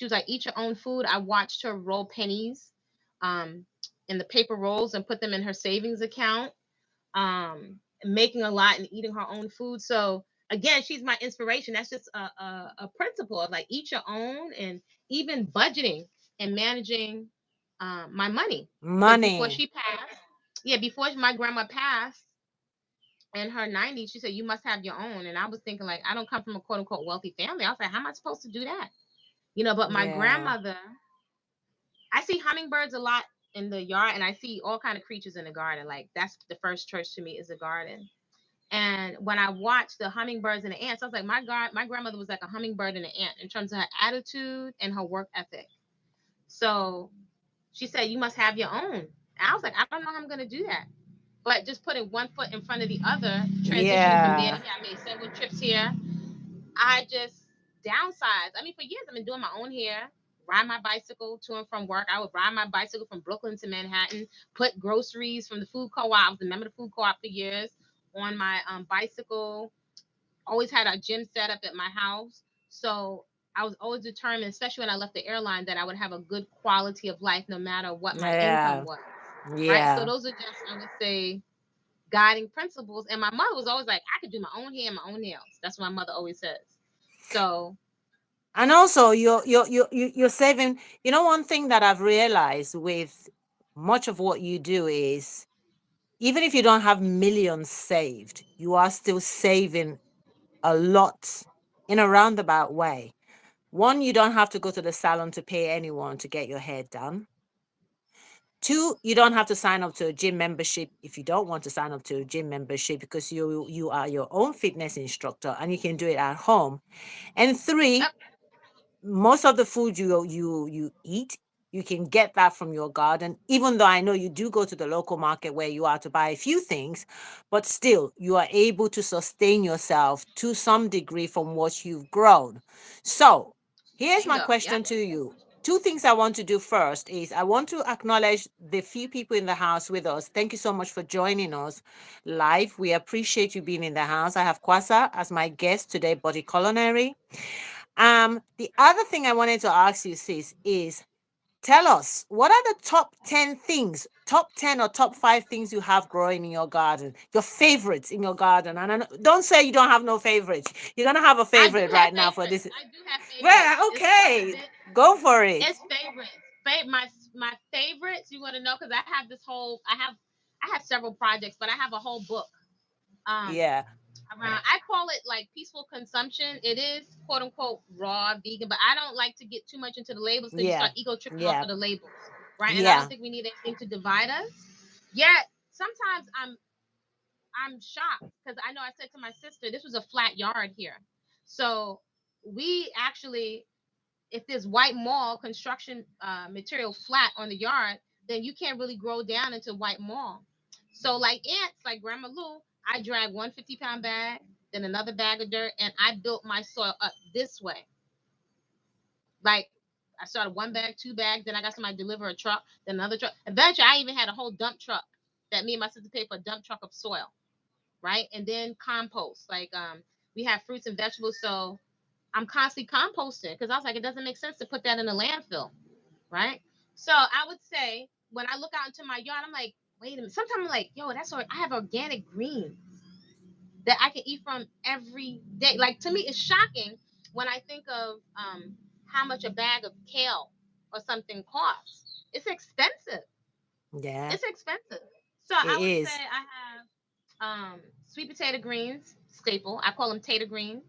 was like, eat your own food. I watched her roll pennies, um, in the paper rolls and put them in her savings account, making a lot and eating her own food. So again, she's my inspiration. That's just a principle of like eat your own and even budgeting and managing my money. Because before Money. she passed, yeah, before my grandma passed, in her 90s. She said, "You must have your own." And I was thinking, like, I don't come from a quote unquote wealthy family. I was like, how am I supposed to do that? But my Yeah. grandmother, I see hummingbirds a lot in the yard, and I see all kind of creatures in the garden. Like, that's the first church to me, is a garden. And when I watched the hummingbirds and the ants, I was like, my grandmother was like a hummingbird and an ant in terms of her attitude and her work ethic. So she said, "You must have your own." And I was like, I don't know how I'm gonna do that. But just putting one foot in front of the other, transitioning from there to Yeah. here, I made several trips here. I just downsized. I mean, for years I've been doing my own hair, ride my bicycle to and from work. I would ride my bicycle from Brooklyn to Manhattan, put groceries from the food co-op. I was a member of the food co-op for years on my bicycle. Always had a gym set up at my house. So I was always determined, especially when I left the airline, that I would have a good quality of life no matter what my income Yeah. was. Right. So Yeah. those are just, I would say, guiding principles. And my mother was always like, I could do my own hair and my own nails. That's what my mother always says. So, And also, you're saving. You know, one thing that I've realized with much of what you do is, even if you don't have millions saved, you are still saving a lot in a roundabout way. One, you don't have to go to the salon to pay anyone to get your hair done. Two, you don't have to sign up to a gym membership if you don't want to sign up to a gym membership, because you are your own fitness instructor and you can do it at home. And three, yep, most of the food you eat, you can get that from your garden, even though I know you do go to the local market where you are to buy a few things, but still you are able to sustain yourself to some degree from what you've grown. So here's my bingo. Yep. question to you. Two things I want to do first is I want to acknowledge the few people in the house with us. Thank you so much for joining us live. We appreciate you being in the house. I have Kwasa as my guest today, body culinary. The other thing I wanted to ask you, sis, is tell us, what are the top 10 things, top 10 or top 5 things you have growing in your garden, your favorites in your garden? And don't say you don't have no favorites. You're going to have a I do favorite have right now for favorites. this. I do have favorites. Well, It's quite a okay. bit. Go for it. It's favorites. My favorites. You want to know? Because I have this whole. I have several projects, but I have a whole book. Um, Yeah. around. I call it like peaceful consumption. It is quote unquote raw vegan, but I don't like to get too much into the labels because you Yeah. start ego tripping off Yeah. of the labels, right? And I don't Yeah. think we need anything to divide us. Yet sometimes I'm shocked because I know I said to my sister, this was a flat yard here. So we actually, if there's white mall construction material flat on the yard, then you can't really grow down into white mall. So like ants, like Grandma Lou, I drag 150-pound bag, then another bag of dirt, and I built my soil up this way. Like I started one bag, two bags, then I got somebody to deliver a truck, then another truck. Eventually, I even had a whole dump truck that me and my sister paid for, a dump truck of soil, right? And then compost. Like we have fruits and vegetables, so I'm constantly composting because I was like, it doesn't make sense to put that in a landfill, right? So I would say when I look out into my yard, I'm like, wait a minute. Sometimes I'm like, yo, I have organic greens that I can eat from every day. Like to me, it's shocking when I think of how much a bag of kale or something costs. It's expensive. Yeah. It's expensive. So It I would say is. I have sweet potato greens, staple. I call them tater greens.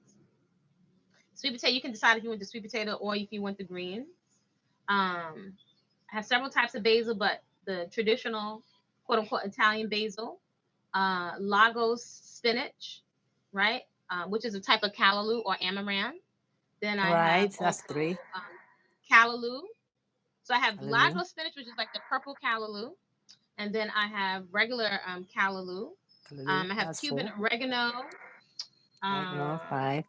Sweet potato, you can decide if you want the sweet potato or if you want the greens. I have several types of basil, but the traditional quote unquote Italian basil, Lagos spinach, right? Which is a type of callaloo or amaranth. Then I have Right. That's also three. callaloo. So I have Hallelujah. Lagos spinach, which is like the purple callaloo. And then I have regular callaloo. Hallelujah. I have That's Cuban four. oregano. Diagonal Um, five.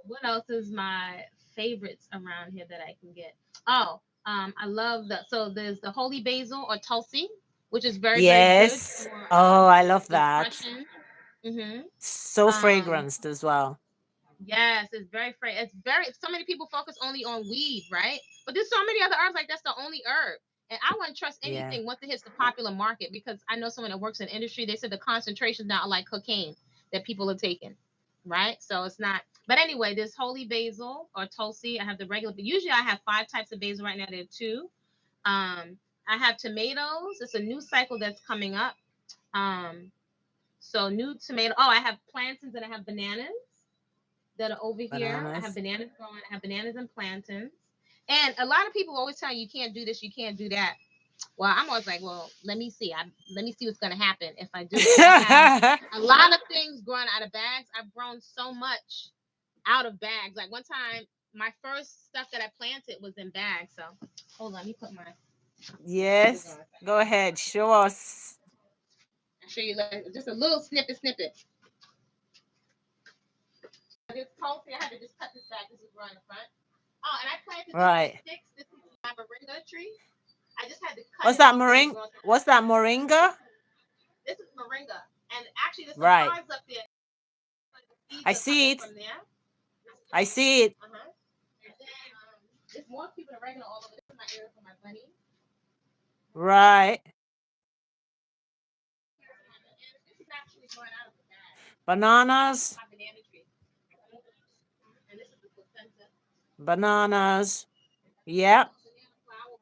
what else is my favorites around here that I can get? Oh, I love so there's the holy basil or tulsi, which is very very good Yes. for Oh, I love that. depression. Mm-hmm. So Um, fragranced as well. yes, it's very It's very. So many people focus only on weed, right? But there's so many other herbs. Like that's the only herb. And I wouldn't trust Yeah. anything once it hits the popular market because I know someone that works in industry. They said the concentration is not like cocaine that people are taking, right? So it's not. But anyway, this holy basil or tulsi, I have the regular. But usually I have 5 types of basil. Right now there are two. I have tomatoes. It's a new cycle that's coming up. Um, So new tomato. Oh, I have plantains and I have bananas that are over here. I have Bananas. bananas growing. I have bananas and plantains. And a lot of people always tell you you can't do this, you can't do that. Well, I'm always like, well, let me see. Let me see what's gonna happen if I do it. I have a lot of things growing out of bags. I've grown so much out of bags. Like one time, my first stuff that I planted was in bags. So hold on, let me put my hold Yes. on. Go ahead. Show us. I'll show you like, just a little snippet. This healthy. I had to just cut this back. This is growing in the front. Oh, and I planted this in Right. sticks. This is my moringa tree. I just had to cut What's it that off because it's moringa? growing. What's that moringa? This is moringa, and actually there's some Right. pods up there. The seeds I are see coming it. from there. I see it. Uh huh. And then there's more people in oregano all over. This is my area for my bunny. Right. This is actually growing out of the bag. This is Bananas. my banana tree, and this is the placenta. Bananas. Yep. Banana flower.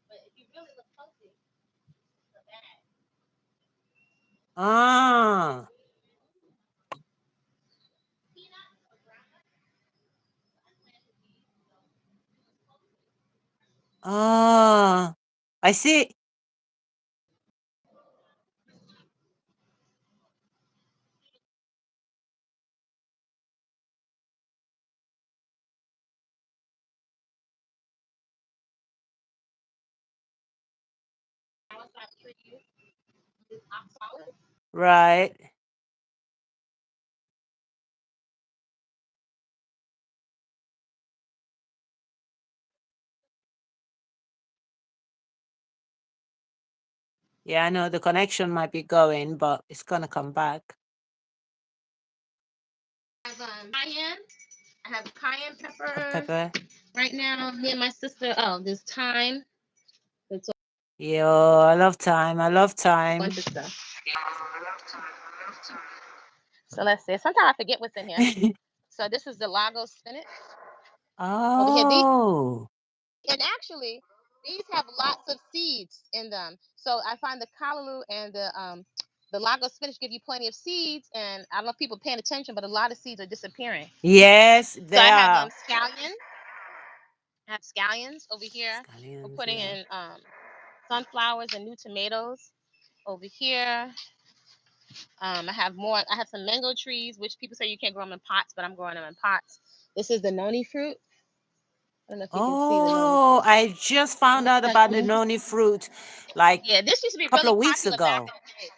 But if you really look closely, the bag. Ah. Ah. I see. Right. Yeah, I know the connection might be going, but it's gonna come back. I have cayenne. I have cayenne pepper Pepper. right now. Me and my sister. Oh, there's thyme. There's a Yo, I love time. I love bunch time. of stuff. So let's see. Sometimes I forget what's in here. So this is the Lago spinach over here. These Oh. and actually these have lots of seeds in them. So I find the callaloo and the Lago spinach give you plenty of seeds. And I don't know if people are paying attention, but a lot of seeds are disappearing. Yes, So they I have are. scallion. I have scallions over here. We're Scallions, putting yeah. in sunflowers and new tomatoes over here. I have more. I have some mango trees, which people say you can't grow them in pots, but I'm growing them in pots. This is the noni fruit. I don't know if you can see the noni Oh, I just found out about the fruit. noni fruit like Yeah, this used to be a couple really of weeks popular back ago. in the day.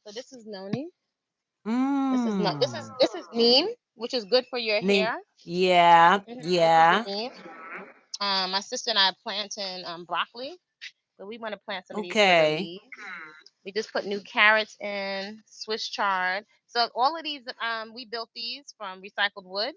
So this is noni. This is not. Mmm. This is neem, which is good for your hair. Yeah, This is the yeah. neem. My sister and I are planting broccoli, but we want to plant some of these for the Okay. leaves. We just put new carrots in, Swiss chard. So all of these, we built these from recycled wood.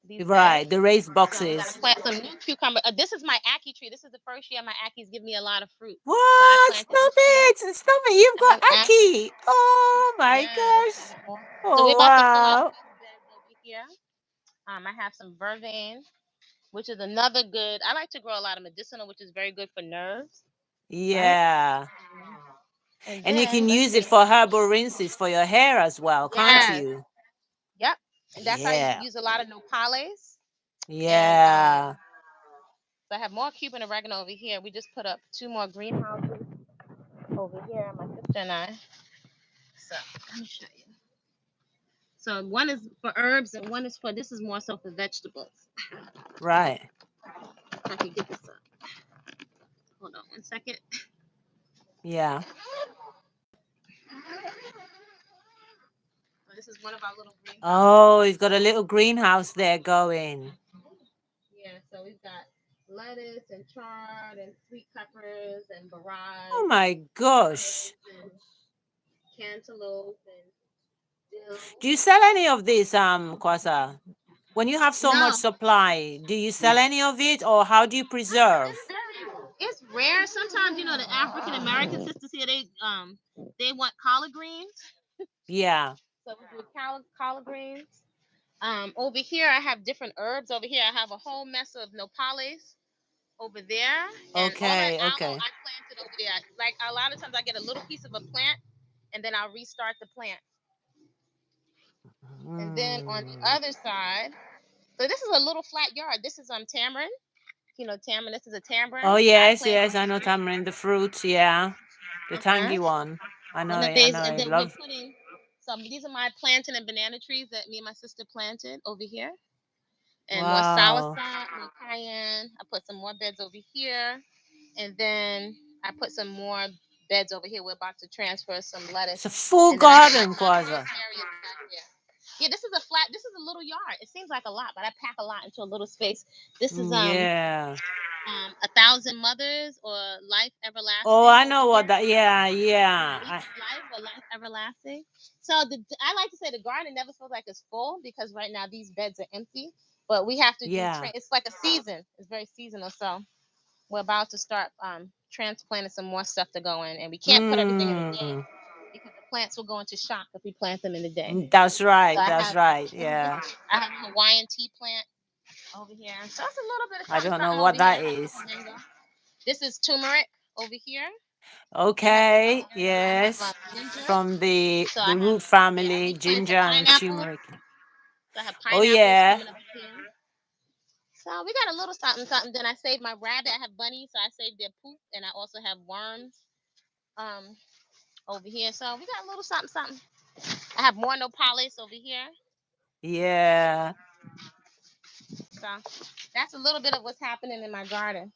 These Right, beds. the raised So we're gonna boxes. plant some new cucumber. This is my ackee tree. This is the first year my ackees give me a lot of fruit. So I What? planted Stop this tree. it! Stop it! You've I got have ackee. Aki. Oh my Yes, I gosh. have more. So we're Oh about to fill out wow. these beds over here. I have some vervain, which is another good. I like to grow a lot of medicinal, which is very good for nerves, right? Yeah. And And you then can let's use it see. for herbal rinses for your hair as well, can't Yes. you? Yep. And that's how I Yeah. use a lot of nopales. And Yeah. so I have more Cuban oregano over here. We just put up two more greenhouses over here, my sister and I. So let me show you. So one is for herbs and one is for this is more so for vegetables. Right. If I can get this up. Hold on 1 second. Yeah. So this is one of our little greenhouses. Oh, he's got a little greenhouse there going. Yeah, so we've got lettuce and chard and sweet peppers and Oh barrage and my gosh. onions and cantaloupe and dill. Do you sell any of this, Kwasa? When you have so much No, supply, do you sell any of it or how do you preserve? it's rare. Sometimes the African American sisters here they want collard greens, Yeah. so we do collard greens. Over here I have different herbs. Over here I have a whole mess of nopales over there, and all that Okay, aloe okay. I planted over there. Like a lot of times I get a little piece of a plant and then I'll restart the plant. And then on the Mm. other side, so this is a little flat yard. This is tamarind. Tamarind. This is a Oh tamarind that I yes, plant yes, over I know here. tamarind, the fruit, yeah. The Uh-huh. tangy one. I know And then it, I there's know and it. then we're Love. putting some. These are my plantain and banana trees that me and my sister planted over here, and more Wow. soursop, more cayenne. I put some more beds over here, and then I put some more beds over here. We're about to transfer some It's a lettuce, full and then I have my garden, compost Kwaza. area back there. Yeah, this is a flat. This is a little yard. It seems like a lot, but I pack a lot into a little space. This is Yeah. A Thousand Mothers or Life Oh, I Everlasting over know what here. that. Yeah, Yeah, yeah. Leaf of Life or Life Everlasting. So I like to say the garden never feels like it's full because right now these beds are empty. But we have to do Yeah. it's like a season. It's very seasonal. So we're about to start transplanting some more stuff to go in, and we can't put everything in the day Mm. because the plants will go into shock if we plant them in the day. That's So right. That's right. mhm, Yeah. I have a Hawaiian tea plant over here. So it's a little bit of I something, don't know something over what here. that I have is. moringa. This is turmeric over here. I have Okay. I have Yes. ginger. From the So the root I family, replanted ginger and pineapple. turmeric. So I have Oh pineapples yeah. coming up here. So we got a little something, something. Then I saved my rabbit. I have bunnies, so I saved their poop, and I also have worms um over here. So we got a little something, something. I have more nopales over here. Yeah. So that's a little bit of what's happening in my garden.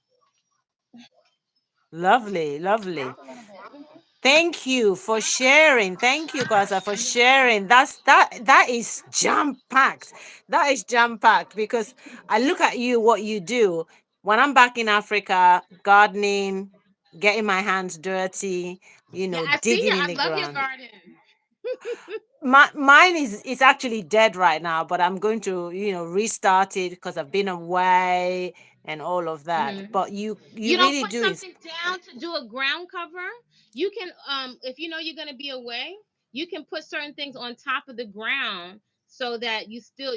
Lovely. Lovely. That's a little bit. Thank you for sharing. Thank you, Kwasa, for sharing. That is jam packed. That is jam packed because I look at you, what you do. When I'm back in Africa, gardening, getting my hands dirty, Yeah, I see you. digging in I the love your ground. garden. Mine is actually dead right now, but I'm going to, restart it because I've been away and all of that. Mhm. But you You don't really put do is something down to do a ground cover. You can if you know you're going to be away, you can put certain things on top of the ground so that you still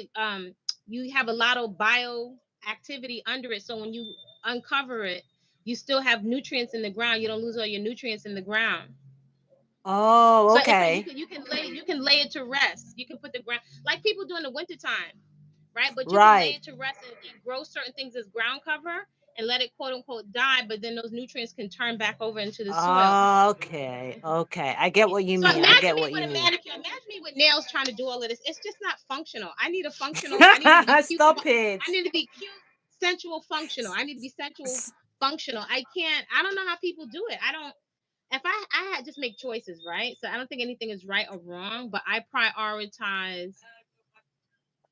you have a lot of bio activity under it, so when you uncover it, you still have nutrients in the ground. You don't lose all your nutrients in the ground. oh, So it's like okay. you can lay it to rest. You can put the ground like people do in the wintertime, right? But you can lay Right. it to rest and grow certain things as ground cover and let it quote unquote die, but then those nutrients can turn back over into the soil. Okay, okay. I get what you So mean. I imagine get me what with you a mean. manicure. Imagine me with nails trying to do all of this. It's just not functional. I need a functional. I need to be cute. Stop it. I need to be cute, sensual, functional. I need to be sensual, S- functional. I can't. I don't know how people do it. I don't. If I had just make choices, right? So I don't think anything is right or wrong, but I prioritize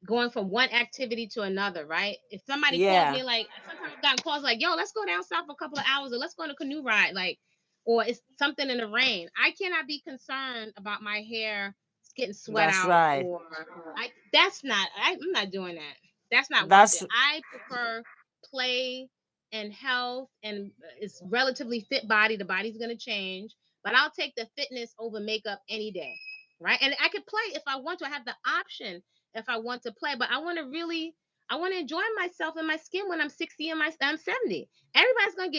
going from one activity to another, right? If somebody calls Yeah, me, like sometimes I've gotten calls like, "Yo, let's go down south for a couple of hours, or let's go on a canoe ride," like, or it's something in the rain. I cannot be concerned about my hair getting sweat that's out, right. or that's not. I'm not doing that. That's not worth it. That's I prefer play and health, and it's relatively fit body. The body's gonna change, but I'll take the fitness over makeup any day, right? And I could play if I want to. I have the option if I want to play, but I want to enjoy myself and my skin when I'm 60 and I'm 70.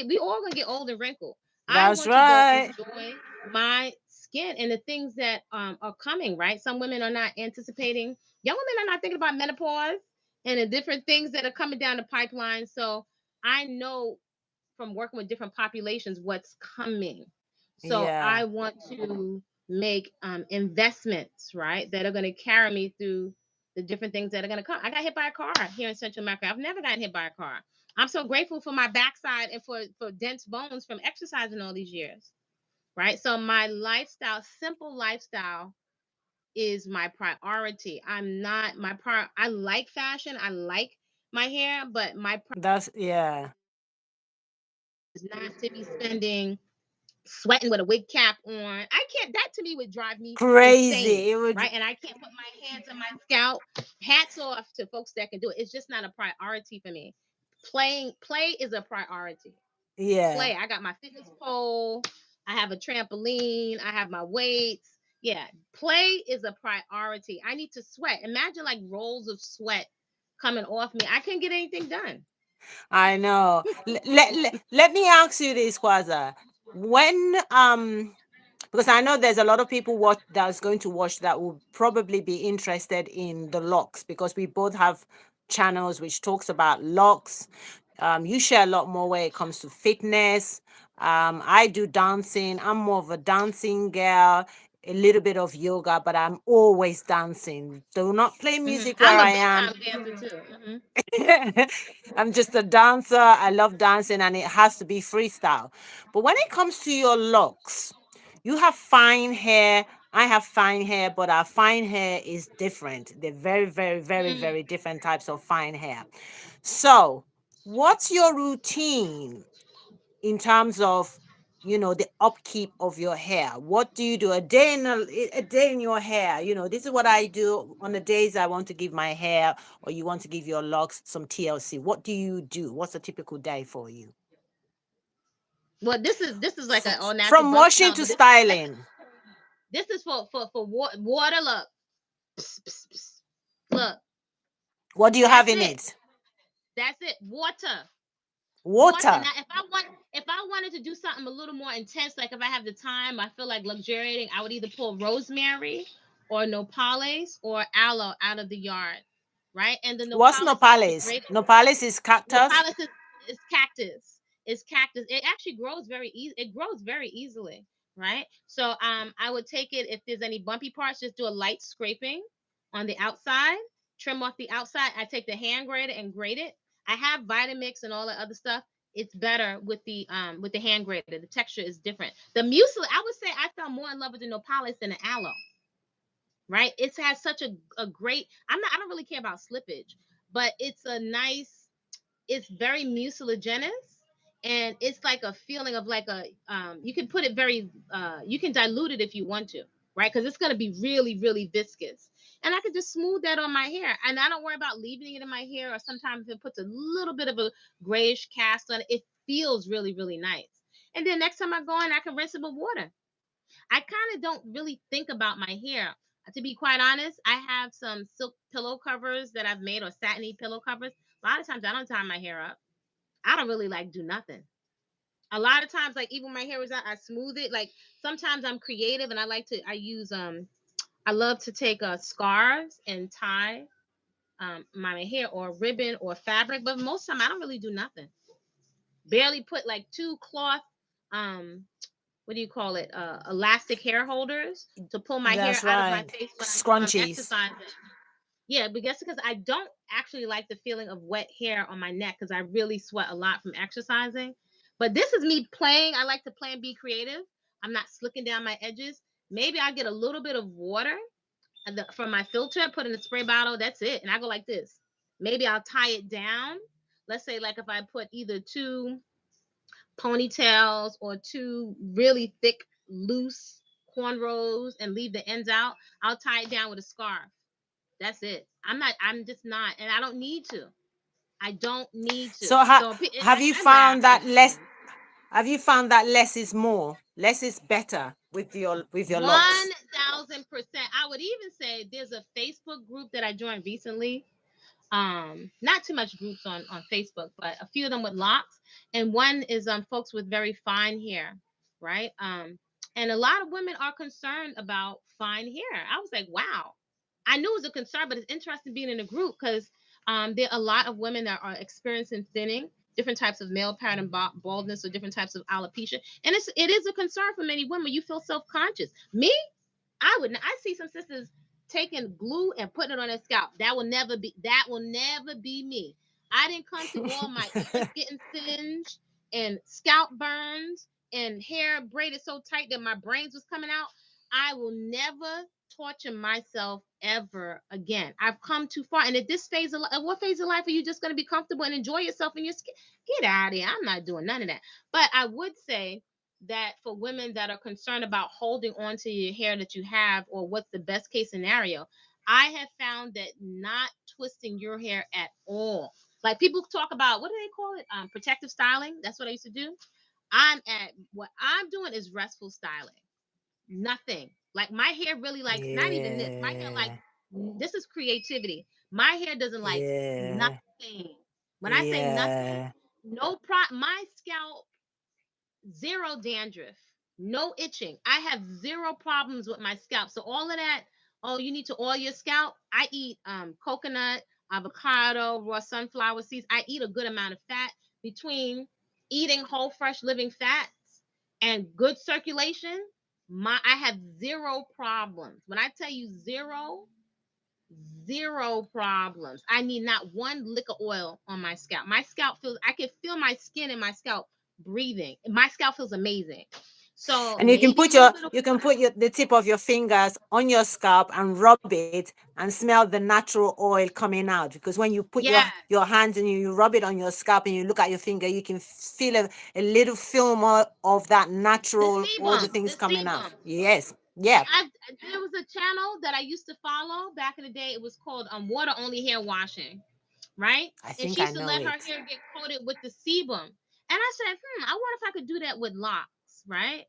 We all gonna get old and wrinkled. I that's want to go right. enjoy my skin and the things that are coming, right? Some women are not anticipating, young women are not thinking about menopause and the different things that are coming down the pipeline. So I know from working with different populations what's coming. So Yeah, I want to make investments, right, that are going to carry me through the different things that are going to come. I got hit by a car here in Central America. I've never gotten hit by a car. I'm so grateful for my backside and for dense bones from exercising all these years, right? So my lifestyle, simple lifestyle, is my priority. I'm not my part. I like fashion. I like my hair, but my that's yeah. is not to be spending sweating with a wig cap on. I can't. That to me would drive me insane, Crazy. It would right? And I can't put my hands on my scalp. Hats off to folks that can do it. It's just not a priority for me. Play is a priority. yeah. Play. I got my fitness pole. I have a trampoline. I have my weights. Yeah, play is a priority. I need to sweat. Imagine like rolls of sweat coming off me. I couldn't get anything done. I know. Let me ask you this, Kwaza. When Because I know there's a lot of people watch that's going to watch that will probably be interested in the locks, because we both have channels which talks about locks. You share a lot more where it comes to fitness. I do dancing. I'm more of a dancing girl, a little bit of yoga, but I'm always dancing. Do not play music where I'm a I big am. time dancer too. I'm just a dancer. I love dancing, and it has to be freestyle. But when it comes to your locks, you have fine hair. I have fine hair, but our fine hair is different. They're very, very, very, Mhm. very different types of fine hair. So, what's your routine in terms of, the upkeep of your hair? What do you do a day in your hair? This is what I do on the days I want to give my hair, or you want to give your locks some TLC. What do you do? What's a typical day for you? Well, this is like an all natural From birth washing child, to but styling, this is for water. Look, pss, pss, pss. Look, what do you have that's in it. it? That's it. Water. Water. Now, if I wanted to do something a little more intense, like if I have the time, I feel like luxuriating, I would either pull rosemary or nopales or aloe out of the yard, right? And the What's nopales is the nopales? great. Nopales is cactus. Nopales is cactus. It's cactus. It actually grows very easy. It grows very easily, right? So I would take it if there's any bumpy parts, just do a light scraping on the outside, trim off the outside. I take the hand grater and grate it. I have Vitamix and all that other stuff. It's better with the hand grater. The texture is different. The mucilage, I would say I fell more in love with the nopales than the aloe, right? It has such a great. I don't really care about slippage, but it's a nice, it's very mucilaginous, and it's like a feeling of like a you can put it very you can dilute it if you want to, right? Because it's going to be really really viscous, and I can just smooth that on my hair, and I don't worry about leaving it in my hair, or sometimes it puts a little bit of a grayish cast on it. It feels really really nice, and then next time I go in, I can rinse it with water. I kind of don't really think about my hair. To be quite honest, I have some silk pillow covers that I've made, or satiny pillow covers. A lot of times I don't tie my hair up. I don't really like do nothing. A lot of times, like even when my hair is out, I smooth it. Like sometimes I'm creative and I use I love to take scarves and tie my hair, or ribbon or fabric, but most of the time I don't really do nothing. Barely put like two cloth um what do you call it, elastic hair holders to pull my hair That's out of my right. face when I'm Scrunchies. exercising. Yeah, but guess because I don't actually like the feeling of wet hair on my neck, because I really sweat a lot from exercising. But this is me playing. I like to play and be creative. I'm not slicking down my edges. Maybe I get a little bit of water from my filter, put in a spray bottle. That's it, and I go like this. Maybe I'll tie it down. Let's say like if I put either two ponytails or two really thick, loose cornrows and leave the ends out, I'll tie it down with a scarf. That's it. I'm just not, and I don't need to. I don't need to. So So have you I laugh found when that people say less? Have you found that less is more? Less is better with your locks. 1000%. I would even say there's a Facebook group that I joined recently. Not too much groups on Facebook, but a few of them with locks, and one is folks with very fine hair, right? And a lot of women are concerned about fine hair. I was like, wow. I knew it was a concern, but it's interesting being in a group because there are a lot of women that are experiencing thinning, different types of male pattern baldness, or different types of alopecia, and it is a concern for many women. You feel self conscious. Me, I would. I see some sisters taking glue and putting it on their scalp. That will never be. That will never be me. I didn't come through all my ears getting singed and scalp burns and hair braided so tight that my brains was coming out. I will never torture myself ever again. I've come too far. And at this phase of life, what phase of life are you just going to be comfortable and enjoy yourself in your skin? Get out of here. I'm not doing none of that. But I would say that for women that are concerned about holding on to your hair that you have, or what's the best case scenario, I have found that not twisting your hair at all. Like people talk about, what do they call it? Protective styling. That's what I used to do. What I'm doing is restful styling. Nothing. Like my hair really likes not even this. My hair like Yeah. this is creativity. My hair doesn't like Yeah. nothing. When I say nothing, Yeah. no my scalp, zero dandruff. No itching. I have zero problems with my scalp. So all of that, oh, you need to oil your scalp. I eat coconut, avocado, raw sunflower seeds. I eat a good amount of fat. Between eating whole fresh living fats and good circulation, I have zero problems. When I tell you zero problems. I need not one lick of oil on my scalp. My scalp feels, I can feel my skin and my scalp breathing. My scalp feels amazing. So And maybe a little bit of you can water. put the tip of your fingers on your scalp and rub it and smell the natural oil coming out. Because when you put Yeah, your hands and you rub it on your scalp and you look at your finger, you can feel a little film of that natural, all the the things coming out. sebum. Yes. Yeah. I There was a channel that I used to follow back in the day. It was called Water Only Hair Washing, right? I And think she I used to know let her it. hair get coated with the sebum. And I said, I wonder if I could do that with locks, right?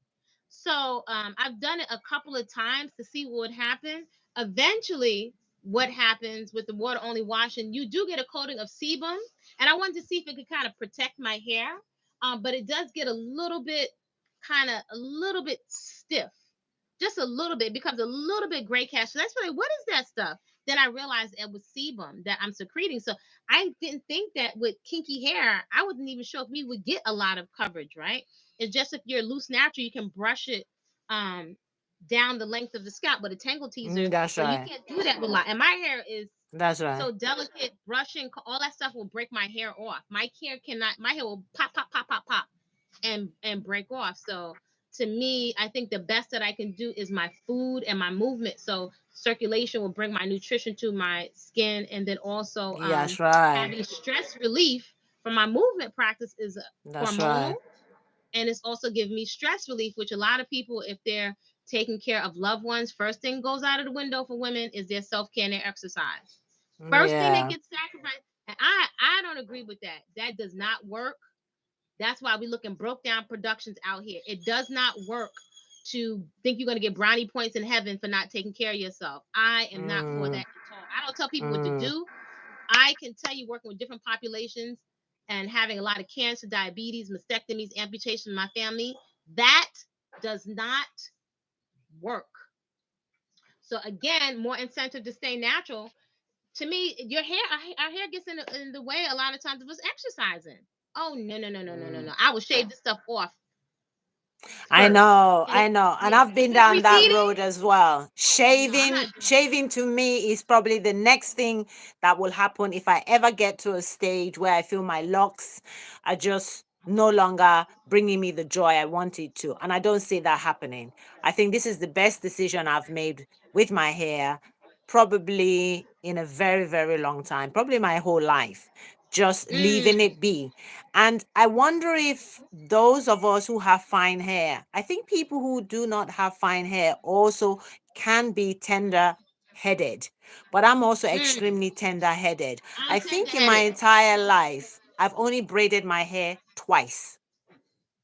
So I've done it a couple of times to see what would happen. Eventually, what happens with the water only washing, you do get a coating of sebum, and I wanted to see if it could kind of protect my hair. But it does get a little bit stiff, just a little bit, becomes a little bit gray cast. So that's really, what is that stuff? Then I realized it was sebum that I'm secreting. So I didn't think that with kinky hair, I wasn't even sure if we would get a lot of coverage, right? It's just if you're loose natural, you can brush it um down the length of the scalp, but a tangle teaser, That's so you right. can't do that with a lot. And my hair is That's right. so delicate, brushing, all that stuff will break my hair off. My hair will pop and break off. So to me, I think the best that I can do is my food and my movement. So circulation will bring my nutrition to my skin, and then also That's right. having stress relief from my movement practice is That's hormonal, right. and it's also giving me stress relief, which a lot of people, if they're taking care of loved ones, first thing goes out of the window for women is their self-care and their exercise. First thing that Yeah. gets sacrificed. And I don't agree with that. That does not work. That's why we looking broke down productions out here. It does not work to think you're going to get brownie points in heaven for not taking care of yourself. I am not for that Mm, at all. I don't tell people what to mm. do. I can tell you, working with different populations and having a lot of cancer, diabetes, mastectomies, amputations in my family, that does not work. So again, more incentive to stay natural. To me, your hair, our hair gets in the way a lot of times of us exercising. Oh, no, no, no, no, no, no, Mm. no. I will shave this stuff off I first. know, And I know. And yeah, I've if been it's down that receding, road as well. no, I'm not doing Shaving to me is probably the next thing that will happen if I ever get to a stage where I feel my locks are just no longer bringing me the joy I wanted to. And I don't see that happening. I think this is the best decision I've made with my hair, probably in a very, very long time, probably my whole life, just leaving Mm, it be. And I wonder if those of us who have fine hair, I think people who do not have fine hair also can be tender headed, but I'm also mm. extremely tender headed. I'm I tender think in my headed. entire life, I've only braided my hair twice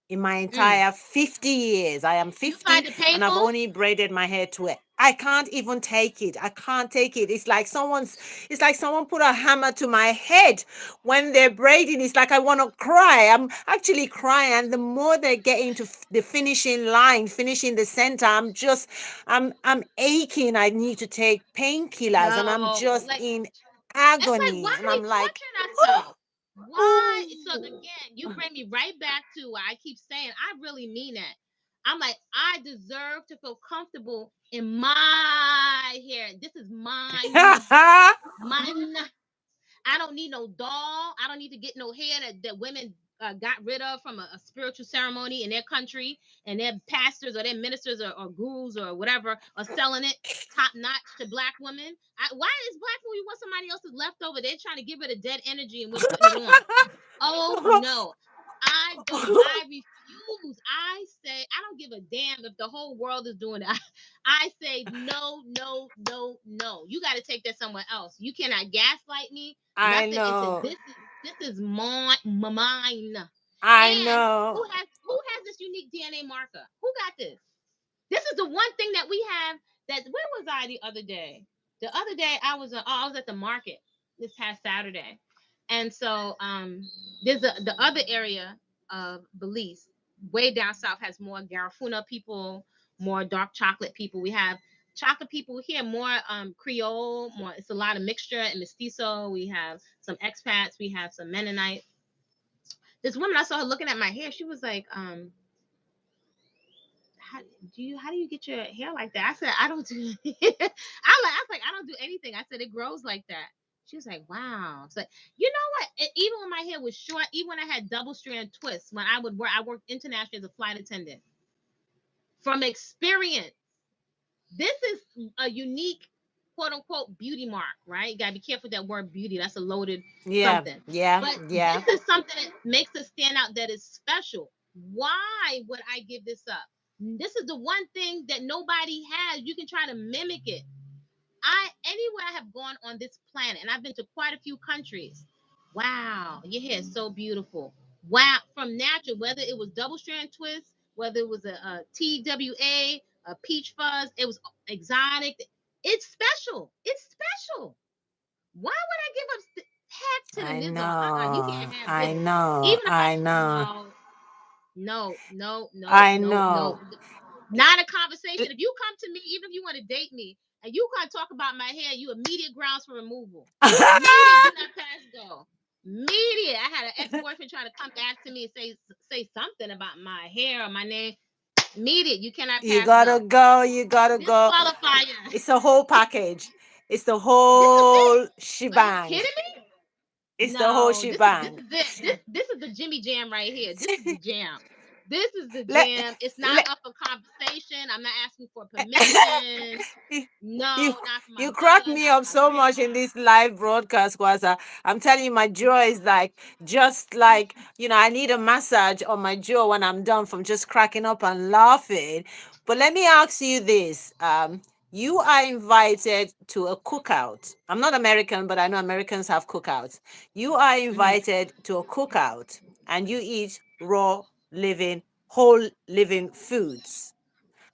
in my Mm. entire 50 years. I am You 50 find it and I've painful? only braided my hair to it. I can't even take it. I can't take it. It's like someone put a hammer to my head when they're braiding. It's like I want to cry. I'm actually crying. And the more they get into the finishing line, finishing the center, I'm aching. I need to take painkillers and I'm No. just Like, in it's like, agony. why And are we I'm like, torturing ourselves? Why? So oh. again, you bring me right back to what I keep saying. I really mean that. I'm like, I deserve to feel comfortable in my hair. This is mine. Mine. I don't need no doll. I don't need to get no hair that women got rid of from a spiritual ceremony in their country, and their pastors or their ministers or gurus or whatever are selling it top notch to black women. Why is black women, you want somebody else's leftover? They're trying to get rid of dead energy and we're putting it on. Oh no. I don't. I refuse. I say I don't give a damn if the whole world is doing it. I say no, no, no, no. You got to take that somewhere else. You cannot gaslight me. I Nothing into know. this is mine. I And know. who has this unique DNA marker? Who got this? This is the one thing that we have. That where was I the other day? The other day I was at the market this past Saturday, and so there's the other area of Belize. way down south has more Garifuna people, more dark chocolate people. We have chocolate people here, more Creole, more. It's a lot of mixture and mestizo. We have some expats. We have some Mennonite. This woman, I saw her looking at my hair. She was like, how do you get your hair like that? I said, I don't do I was like, I don't do anything. I said, it grows like that. She was like, wow. So you know what? Even when my hair was short, even when I had double strand twists, when I worked internationally as a flight attendant, from experience, this is a unique quote unquote beauty mark, right? You gotta be careful with that word beauty. That's a loaded Yeah, something. yeah, But yeah. this is something that makes us stand out, that is special. Why would I give this up? This is the one thing that nobody has. You can try to mimic it. Anywhere I have gone on this planet, and I've been to quite a few countries. Wow, your hair is so beautiful. Wow, from natural, whether it was double strand twist, whether it was a TWA, a peach fuzz, it was exotic. It's special. It's special. Why would I give up? Heck to the I nizzle. You know, can't have I this. know, Even if I I know, no, no, no, no, I no, no. know. Not a conversation. If you come to me, even if you want to date me, and you can't talk about my hair, you immediate grounds for removal. Immediate, do not pass go. Immediate. I had an ex-boyfriend trying to come back to me and say something about my hair or my name. Immediate. You cannot You pass gotta go. go, you gotta go. Disqualifier. It's a whole package. It's the This is it. whole Are you shebang. kidding me? It's the whole No, this shebang. is it. This is the Jimmy Jam right here. This is the jam. This is the let, jam. It's not let, up for conversation. I'm not asking for permission. you No, you not from my you crack mother, me not up from my so much in grandma. this live broadcast, Kwaza. I'm telling you, my jaw is like just like I need a massage on my jaw when I'm done from just cracking up and laughing. But let me ask you this: you are invited to a cookout. I'm not American, but I know Americans have cookouts. You are Mhm. invited to a cookout, and you eat raw, living, whole living foods.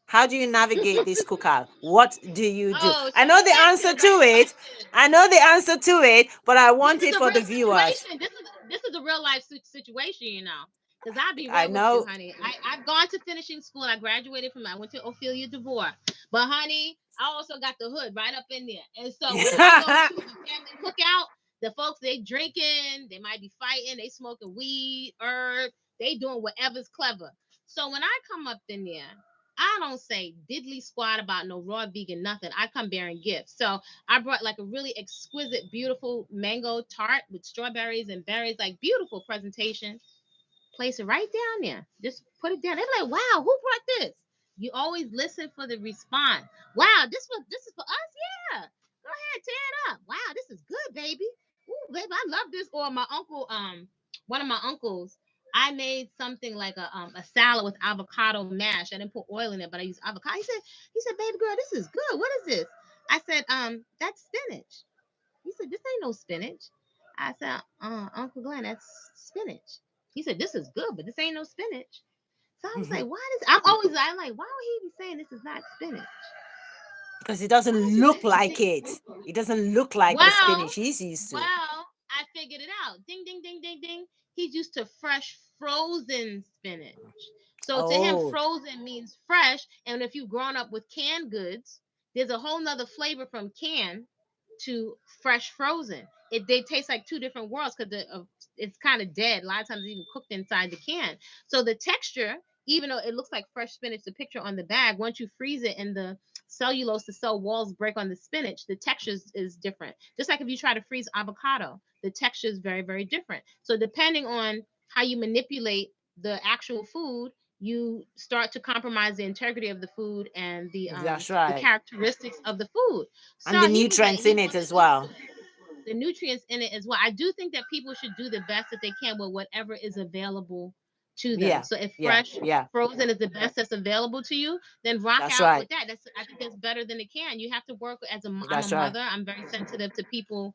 How do you navigate this cookout? What do you do? Oh, I so know you the asked me answer the to right it. question. I know the answer to it, but I This want is it a for real the viewers. situation. This is a real life situation, you know. Because I'll be I real with you, know. honey. I've gone to finishing school. I graduated from, I went to Ophelia DeVore. But honey, I also got the hood right up in there. And so when I go to a family cookout, the folks, they drinking, they might be fighting, they smoking weed, herb, they doing whatever's clever. So when I come up in there, I don't say diddly squat about no raw vegan nothing. I come bearing gifts. So I brought like a really exquisite, beautiful mango tart with strawberries and berries, like beautiful presentation. Place it right down there. Just put it down. They're like, wow, who brought this? You always listen for the response. Wow, this is for us? Yeah. Go ahead, tear it up. Wow, this is good, baby. Ooh, baby, I love this. Or my uncle, one of my uncles, I made something like a salad with avocado mash. I didn't put oil in it, but I used avocado. He said, baby girl, this is good. What is this? I said, that's spinach. He said, this ain't no spinach. I said, Uncle Glenn, that's spinach. He said, this is good, but this ain't no spinach. So I was like, why does I'm like, why would he be saying this is not spinach? Because it Why doesn't would you look say like it. It doesn't look like the well, spinach he's used to. well, I figured it out. Ding, ding, ding, ding, ding. He's used to fresh, frozen spinach. So to him, Oh, frozen means fresh. And if you've grown up with canned goods, there's a whole nother flavor from canned to fresh frozen. They taste like two different worlds because it's kind of dead. A lot of times it's even cooked inside the can. So the texture, even though it looks like fresh spinach, the picture on the bag, once you freeze it and the cellulose, the cell walls break on the spinach, the texture is different. Just like if you try to freeze avocado, the texture is very, very different. So depending on how you manipulate the actual food, you start to compromise the integrity of the food and that's the right. characteristics of the food. And So the he was like, nutrients he in it wanted as me well. the nutrients in it as well. I do think that people should do the best that they can with whatever is available to them. Yeah, So if yeah, fresh yeah. frozen is the best that's available to you, then rock That's out right. with that. I think that's better than it can. You have to work I'm a That's right. mother. I'm very sensitive to people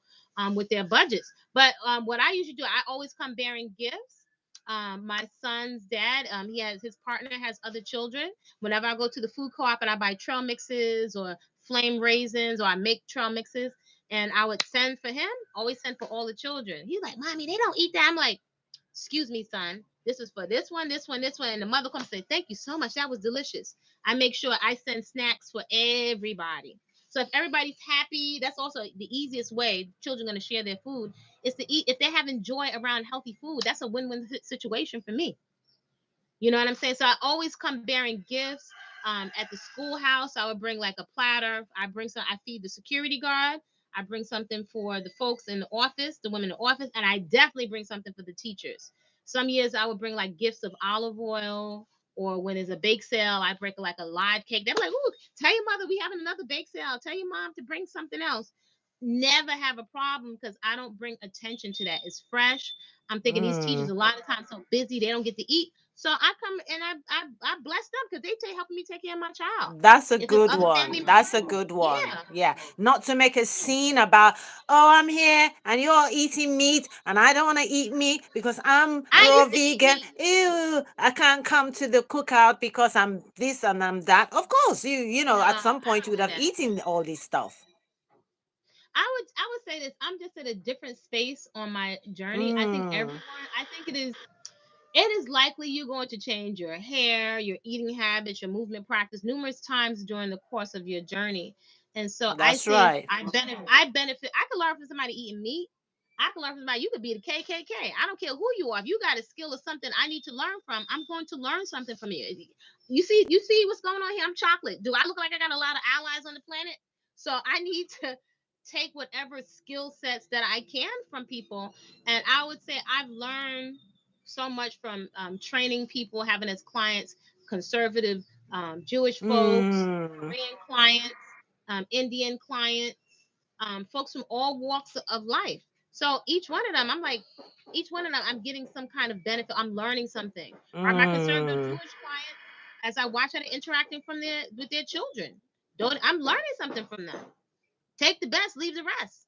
with their budgets. But what I usually do, I always come bearing gifts. My son's dad, he has his partner has other children. Whenever I go to the food co-op and I buy trail mixes or flame raisins or I make trail mixes, and I would send for him, always send for all the children. He's like, Mommy, they don't eat that. I'm like, excuse me, son, this is for this one, this one, this one. And the mother comes and say, thank you so much. That was delicious. I make sure I send snacks for everybody. So if everybody's happy, that's also the easiest way children are going to share their food is to eat. If they're having joy around healthy food, that's a win-win situation for me. You know what I'm saying? So I always come bearing gifts. At the schoolhouse, I would bring like a platter. I bring some. I feed the security guard. I bring something for the folks in the office, the women in the office, and I definitely bring something for the teachers. Some years I would bring like gifts of olive oil, or when there's a bake sale, I bring like a live cake. They're like, "Ooh, tell your mother we having another bake sale. Tell your mom to bring something else." Never have a problem because I don't bring attention to that. It's fresh. I'm thinking these teachers Mm. a lot of times so busy they don't get to eat. So I come and I bless them because they take helping me take care of my child. That's a If it's good other one. family That's a members, good one. yeah. Yeah. Not to make a scene about, oh, I'm here and you're eating meat and I don't want to eat meat because I'm I raw used to eat vegan. meat. Ew, I can't come to the cookout because I'm this and I'm that. Of course, No, at I some point you don't would do have that. eaten all this stuff. I would say this. I'm just at a different space on my journey. I think Mm. everyone. I think it is likely you're going to change your hair, your eating habits, your movement practice numerous times during the course of your journey. And so I That's think right. I benefit. I could learn from somebody eating meat. I can learn from somebody. You could be the KKK. I don't care who you are. If you got a skill or something I need to learn from, I'm going to learn something from you. You see what's going on here? I'm chocolate. Do I look like I got a lot of allies on the planet? So I need to take whatever skill sets that I can from people. And I would say I've learned so much from training people, having as clients conservative Jewish folks, Mm. Korean clients, Indian clients, folks from all walks of life. So each one of them, I'm like, each one of them, I'm getting some kind of benefit. I'm learning something. Or my conservative Mm. Jewish clients, as I watch how they're interacting with their children, don't I'm learning something from them. Take the best, leave the rest.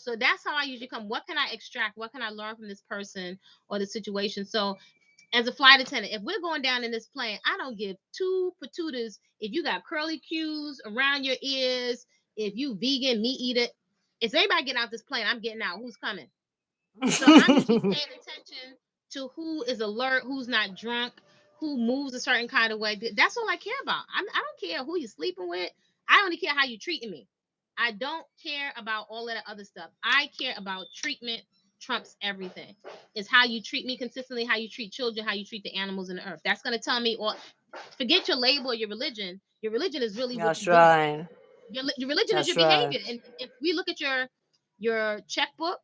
So that's how I usually come. What can I extract? What can I learn from this person or the situation? So as a flight attendant, if we're going down in this plane, I don't give two patootas if you got curly cues around your ears, if you vegan, meat eater. If anybody getting out this plane, I'm getting out. Who's coming? So I'm usually paying attention to who is alert, who's not drunk, who moves a certain kind of way. That's all I care about. I don't care who you're sleeping with. I only care how you treating me. I don't care about all of that other stuff. I care about treatment trumps everything. It's how you treat me consistently, how you treat children, how you treat the animals in the earth. That's gonna tell me. Or forget your label or your religion. Your religion is really what That's you do. right. Your religion is That's your right. behavior. And if we look at your checkbook,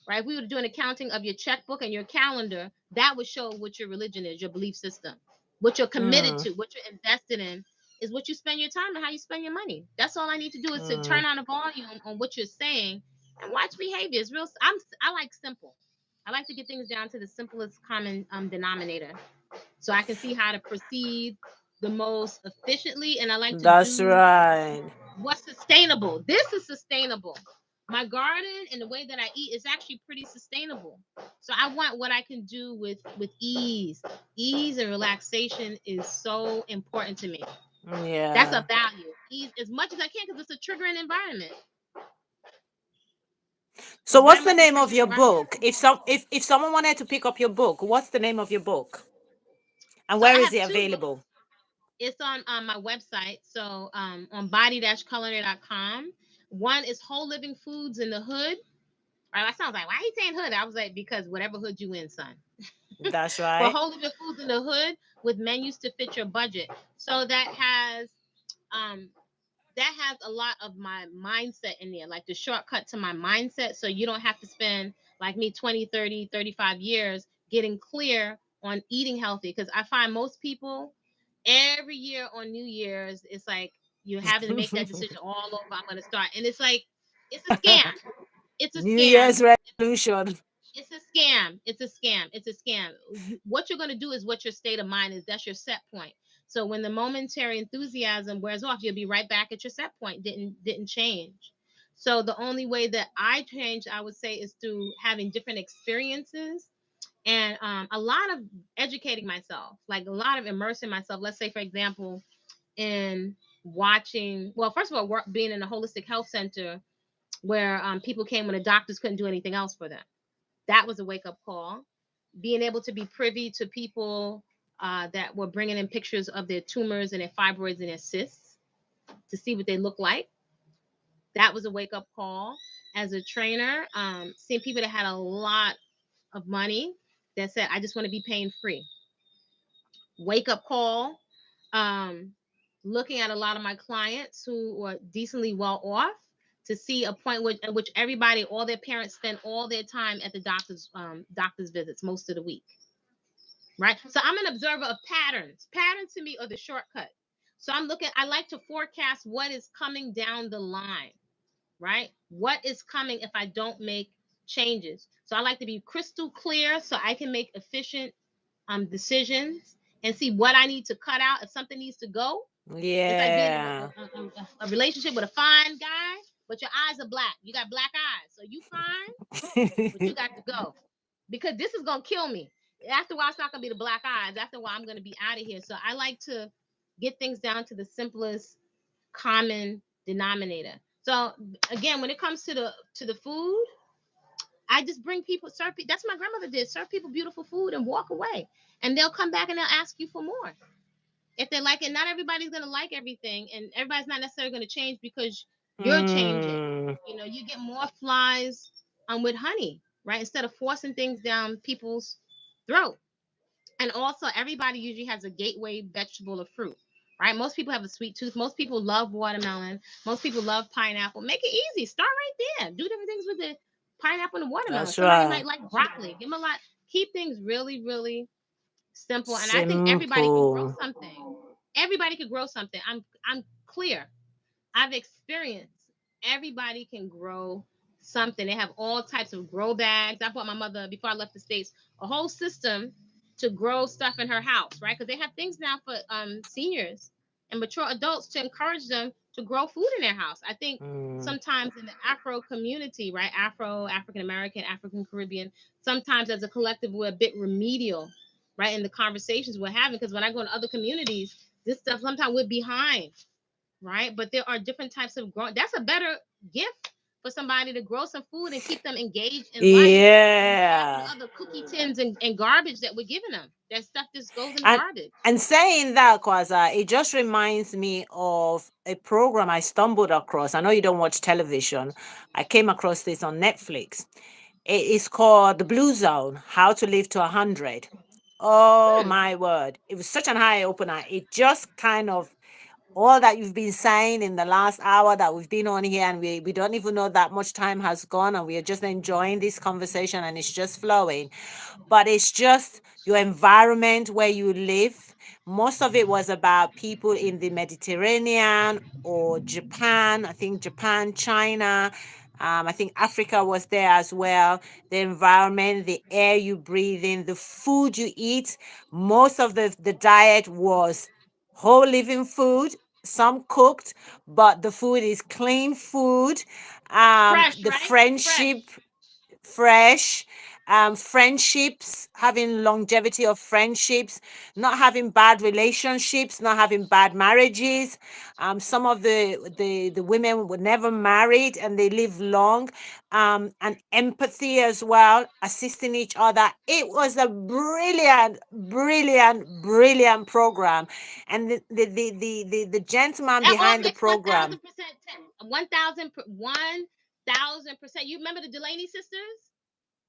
right? If we were to do an accounting of your checkbook and your calendar, that would show what your religion is, your belief system, what you're committed Mm. to, what you're invested in, is what you spend your time and how you spend your money. That's all I need to do is to Mm. turn on a volume on what you're saying and watch behavior. It's real. I like simple. I like to get things down to the simplest common denominator, so I can see how to proceed the most efficiently. And I like to That's do right. what's sustainable. This is sustainable. My garden and the way that I eat is actually pretty sustainable. So I want what I can do with ease. Ease and relaxation is so important to me. That's a Yeah. value. Ease as much as I can because it's a triggering environment. So It's very what's the much a name of triggering your environment. book? If someone wanted to pick up your book, what's the name of your book? And So where I is have it two books. available? It's on my website. So on body-culinary.com. One is Whole Living Foods in the Hood. Right, that sounds like, why are you saying hood? I was like, because whatever hood you in, son. That's For right. Whole Living Foods in the Hood with menus to fit your budget. So um that has a lot of my mindset in there, like the shortcut to my mindset. So you don't have to spend like me 20, 30, 35 years getting clear on eating healthy. Because I find most people every year on New Year's, it's like you're having to make that decision all over. I'm going to start. And it's like, it's a scam. It's a New scam. Year's resolution. It's a scam. It's a scam. It's a scam. What you're going to do is what your state of mind is. That's your set point. So when the momentary enthusiasm wears off, you'll be right back at your set point. Didn't change. So the only way that I changed, I would say, is through having different experiences and a lot of educating myself, like a lot of immersing myself. Let's say, for example, in watching. Well, first of all, being in a holistic health center where people came when the doctors couldn't do anything else for them. That was a wake up call. being able to be privy to people that were bringing in pictures of their tumors and their fibroids and their cysts to see what they look like. That was a wake up call. As a trainer, seeing people that had a lot of money that said, I just want to be pain free. Wake up call. Um, Looking at a lot of my clients who were decently well off to see a point at which everybody, all their parents spend all their time at the doctor's visits most of the week. Right. So I'm an observer of patterns. Patterns to me are the shortcut. So I like to forecast what is coming down the line, right? What is coming if I don't make changes? So I like to be crystal clear so I can make efficient decisions and see what I need to cut out if something needs to go. It's like being in Yeah. a relationship with a fine guy, but your eyes are black. You got black eyes. So you fine, but you got to go because this is going to kill me. After a while, it's not going to be the black eyes. After a while, I'm going to be out of here. So I like to get things down to the simplest common denominator. So again, when it comes to the food, I just bring people, serve. That's what my grandmother did. Serve people beautiful food and walk away, and they'll come back and they'll ask you for more if they like it. Not everybody's gonna like everything, and everybody's not necessarily gonna change because you're changing. Mm. You know, you get more flies with honey, right? Instead of forcing things down people's throat. And also, everybody usually has a gateway vegetable or fruit, right? Most people have a sweet tooth. Most people love watermelon. Most people love pineapple. Make it easy. Start right there. Do different things with the pineapple and the watermelon. That's Somebody right. might like broccoli. Give them a lot. Keep things really, really simple. And I think everybody can grow Simple. something. Everybody can grow something. I'm clear. I've experienced everybody can grow something. They have all types of grow bags. I bought my mother, before I left the States, a whole system to grow stuff in her house, right? Because they have things now for seniors and mature adults to encourage them to grow food in their house. I think Mm. sometimes in the Afro community, right? African American, African Caribbean, sometimes as a collective, we're a bit remedial, right? In the conversations we're having. Because when I go in other communities, this stuff, sometimes we're behind, right? But there are different types of growing. That's a better gift for somebody to grow some food and keep them engaged in life than all the Yeah. other cookie tins and garbage that we're giving them. That stuff just goes in the And garbage. and saying that, Kwaza, it just reminds me of a program I stumbled across. I know you don't watch television. I came across this on Netflix. It is called The Blue Zone: How to Live to 100. Oh Hmm. my word. It was such an eye opener. It just kind of all that you've been saying in the last hour that we've been on here, and we don't even know that much time has gone, and we are just enjoying this conversation and it's just flowing, but it's just your environment where you live. Most of it was about people in the Mediterranean or Japan. I think Japan, China. I think Africa was there as well. The environment, the air you breathe in, the food you eat. Most of the diet was whole living food, some cooked, but the food is clean food. Fresh, The right? friendship, Fresh. fresh, friendships, having longevity of friendships, not having bad relationships, not having bad marriages. Some of the women were never married and they live long. And empathy as well, assisting each other. It was a brilliant, brilliant, brilliant program. And the gentleman That all behind the makes program, 1,000% sense. 1,000%. You remember the Delaney sisters?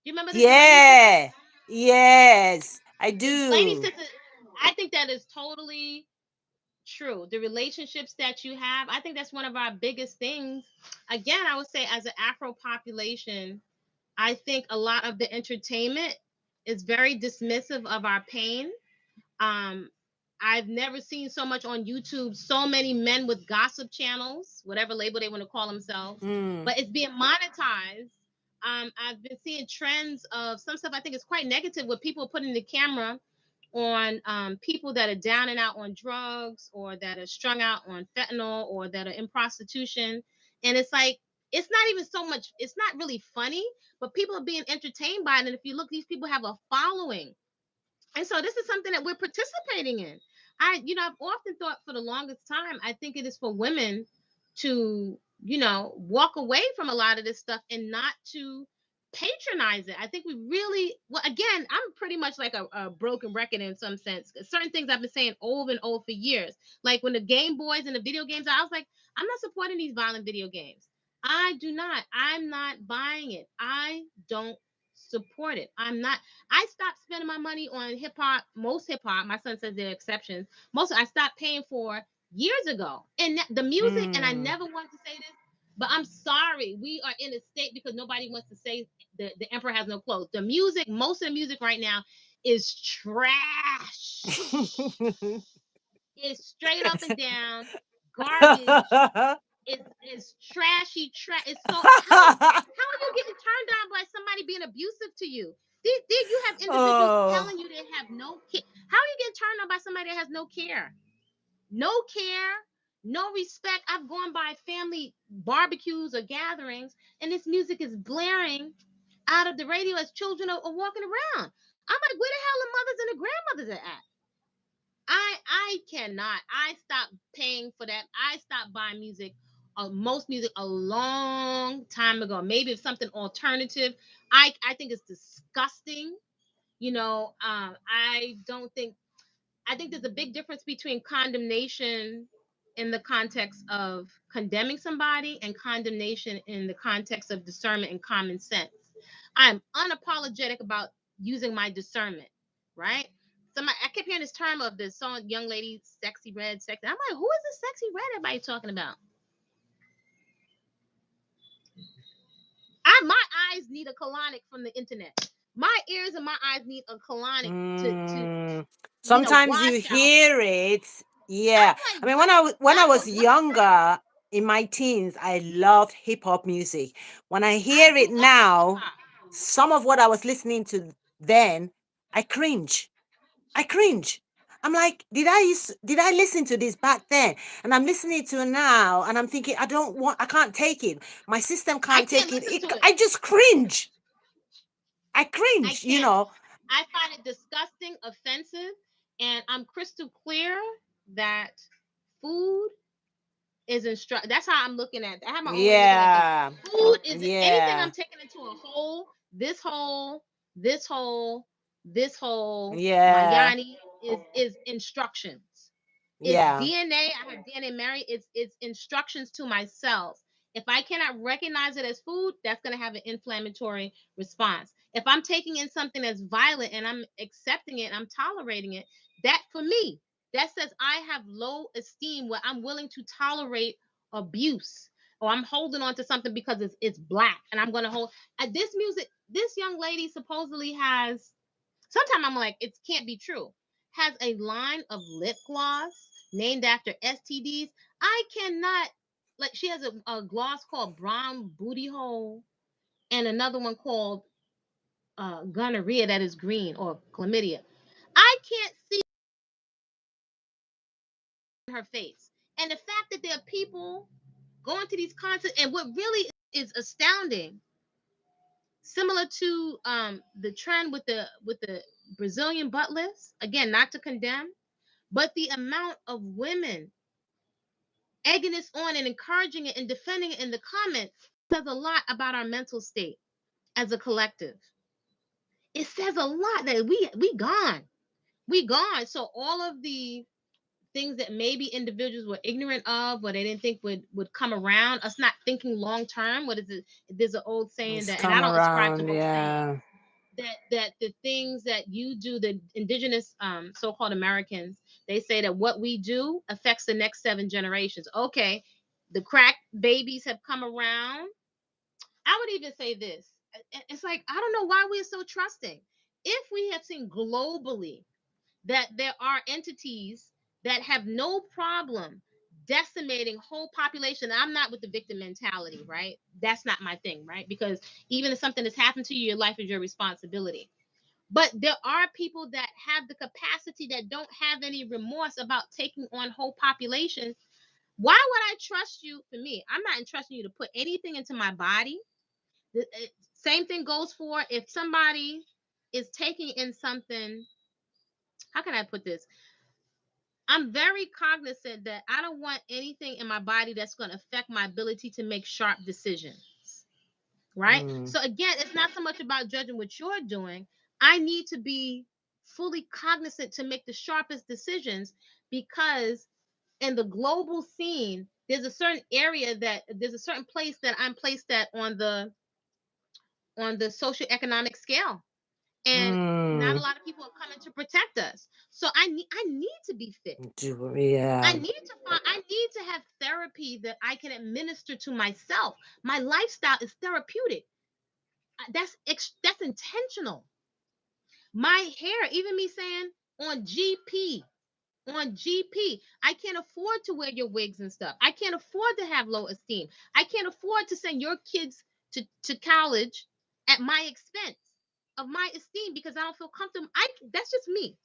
You remember the Delaney sisters? yeah, yes, I The Delaney do. sisters. I think that is totally true. The relationships that you have, I think that's one of our biggest things. Again, I would say as an Afro population, I think a lot of the entertainment is very dismissive of our pain. Um, I've never seen so much on YouTube, so many men with gossip channels, whatever label they want to call themselves, Mm, but it's being monetized. I've been seeing trends of some stuff I think is quite negative with people putting the camera on people that are down and out on drugs or that are strung out on fentanyl or that are in prostitution. And it's like, it's not even so much, it's not really funny, but people are being entertained by it. And if you look, these people have a following, and so this is something that we're participating in. I've often thought for the longest time, I think it is for women to, walk away from a lot of this stuff and not to patronize it. I think we really, well, again, I'm pretty much like a broken record in some sense. Certain things I've been saying over and over for years. Like when the Game Boys and the video games, I was like, I'm not supporting these violent video games. I do not. I'm not buying it. I don't support it. I'm not. I stopped spending my money on hip hop, most hip hop. My son says there are exceptions. Most I stopped paying for years ago. And the music, and I Mm. never wanted to say this, but I'm sorry, we are in a state because nobody wants to say the emperor has no clothes. The music, most of the music right now is trash. It's straight up and down garbage. It's trashy. It's so how are you getting turned on by somebody being abusive to you? Did you have individuals Oh. telling you they have no care? How are you getting turned on by somebody that has no care? No care, no respect. I've gone by family barbecues or gatherings, and this music is blaring out of the radio as children are walking around. I'm like, where the hell the mothers and the grandmothers are at? I cannot. I stopped paying for that. I stopped buying music, most music a long time ago. Maybe it's something alternative. I think it's disgusting. I don't think I think there's a big difference between condemnation in the context of condemning somebody and condemnation in the context of discernment and common sense. I'm unapologetic about using my discernment, right? I kept hearing this term of this song, young lady, sexy red, sexy. I'm like, who is this sexy red everybody talking about? My eyes need a colonic from the internet. My ears and my eyes need a colonic to Mm. Sometimes you wash out. hear it. Yeah. I'm I like, mean, what? when I was What? younger, in my teens, I loved hip hop music. When I I hear grew it up with hip now, hop. some of what I was listening to then, I cringe. I cringe. I'm like, did I listen to this back then? And I'm listening to it now, and I'm thinking, I can't take it. My system I can't can't take it. listen to it. I just cringe. I I cringe, you can't. know. I find it disgusting, offensive, and I'm crystal clear that food is instruct. That's how I'm looking at. I have my own way of looking at things. Yeah. Food is anything I'm Yeah. taking into a whole. This whole, this whole, this whole. My Yeah. yanni is instructions. It's Yeah. DNA. I have DNA Mary. It's instructions to myself. If I cannot recognize it as food, that's going to have an inflammatory response. If I'm taking in something that's violent and I'm accepting it, I'm tolerating it, that for me, that says I have low esteem where I'm willing to tolerate abuse or I'm holding on to something because it's black and I'm going to hold this music. This young lady supposedly has. Sometimes I'm like, it can't be true. Has a line of lip gloss named after STDs. I cannot, like, she has a gloss called Brown Booty Hole and another one called gonorrhea that is green or chlamydia. I can't see her face. And the fact that there are people going to these concerts, and what really is astounding, similar to the trend with the Brazilian butt lifts, again, not to condemn, but the amount of women egging this on and encouraging it and defending it in the comments says a lot about our mental state as a collective. It says a lot that we gone. So all of the things that maybe individuals were ignorant of or they didn't think would come around, us not thinking long term. What is it? There's an old saying It's that, and I come don't ascribe to around. both sayings, Yeah. that the things that you do, the indigenous so-called Americans, they say that what we do affects the next 7 generations. Okay, the crack babies have come around. I would even say this. It's like I don't know why we're so trusting. If we have seen globally that there are entities that have no problem decimating whole population. I'm not with the victim mentality, right? That's not my thing, right? Because even if something has happened to you, your life is your responsibility. But there are people that have the capacity that don't have any remorse about taking on whole populations. Why would I trust you? For me, I'm not entrusting you to put anything into my body. Same thing goes for if somebody is taking in something. How can I put this? I'm very cognizant that I don't want anything in my body that's going to affect my ability to make sharp decisions. right? Mm. So again, it's not so much about judging what you're doing. I need to be fully cognizant to make the sharpest decisions, because in the global scene, there's a certain place that I'm placed at on the social economic scale, and not a Mm. lot of people are coming to protect us. So I need to be fit. Yeah. I need to have therapy that I can administer to myself. My lifestyle is therapeutic. That's intentional. My hair, even me saying on GP, on GP, I can't afford to wear your wigs and stuff. I can't afford to have low esteem. I can't afford to send your kids to college at my expense of my esteem, because I don't feel comfortable. That's just me.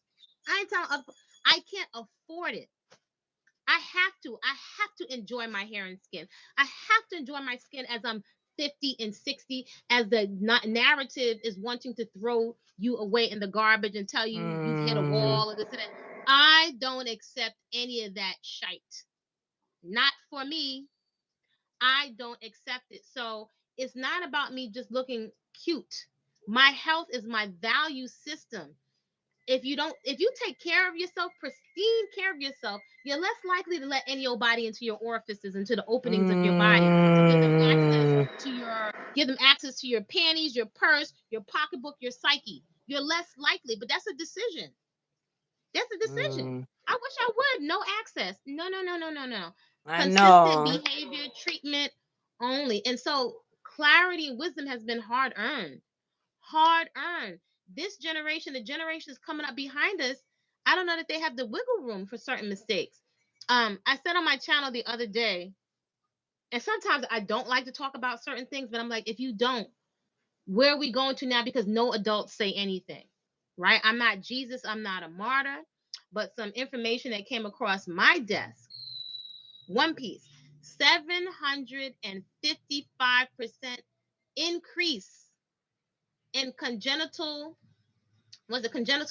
I ain't telling. I can't afford it. I have to enjoy my hair and skin. I have to enjoy my skin as I'm 50 and 60, as the narrative is wanting to throw you away in the garbage and tell you you've hit a Mm. wall or this and that. I don't accept any of that shite. Not for me. I don't accept it. So it's not about me just looking cute. My health is my value system. If you take care of yourself, pristine care of yourself, you're less likely to let any old body into your orifices, into the openings of your body, to Mm. give them access to your panties, your purse, your pocketbook, your psyche. You're less likely. But that's a decision. That's a decision. Mm. I wish I would. No access. No, no, no, no, no, no. I Consistent know. behavior, treatment only. And so clarity and wisdom has been hard earned. Hard earned. This generation, the generations coming up behind us, I don't know that they have the wiggle room for certain mistakes. I said on my channel the other day, and sometimes I don't like to talk about certain things, but I'm like, if you don't, where are we going to now? Because no adults say anything, right? I'm not Jesus, I'm not a martyr, but some information that came across my desk, one piece, 755% increase in congenital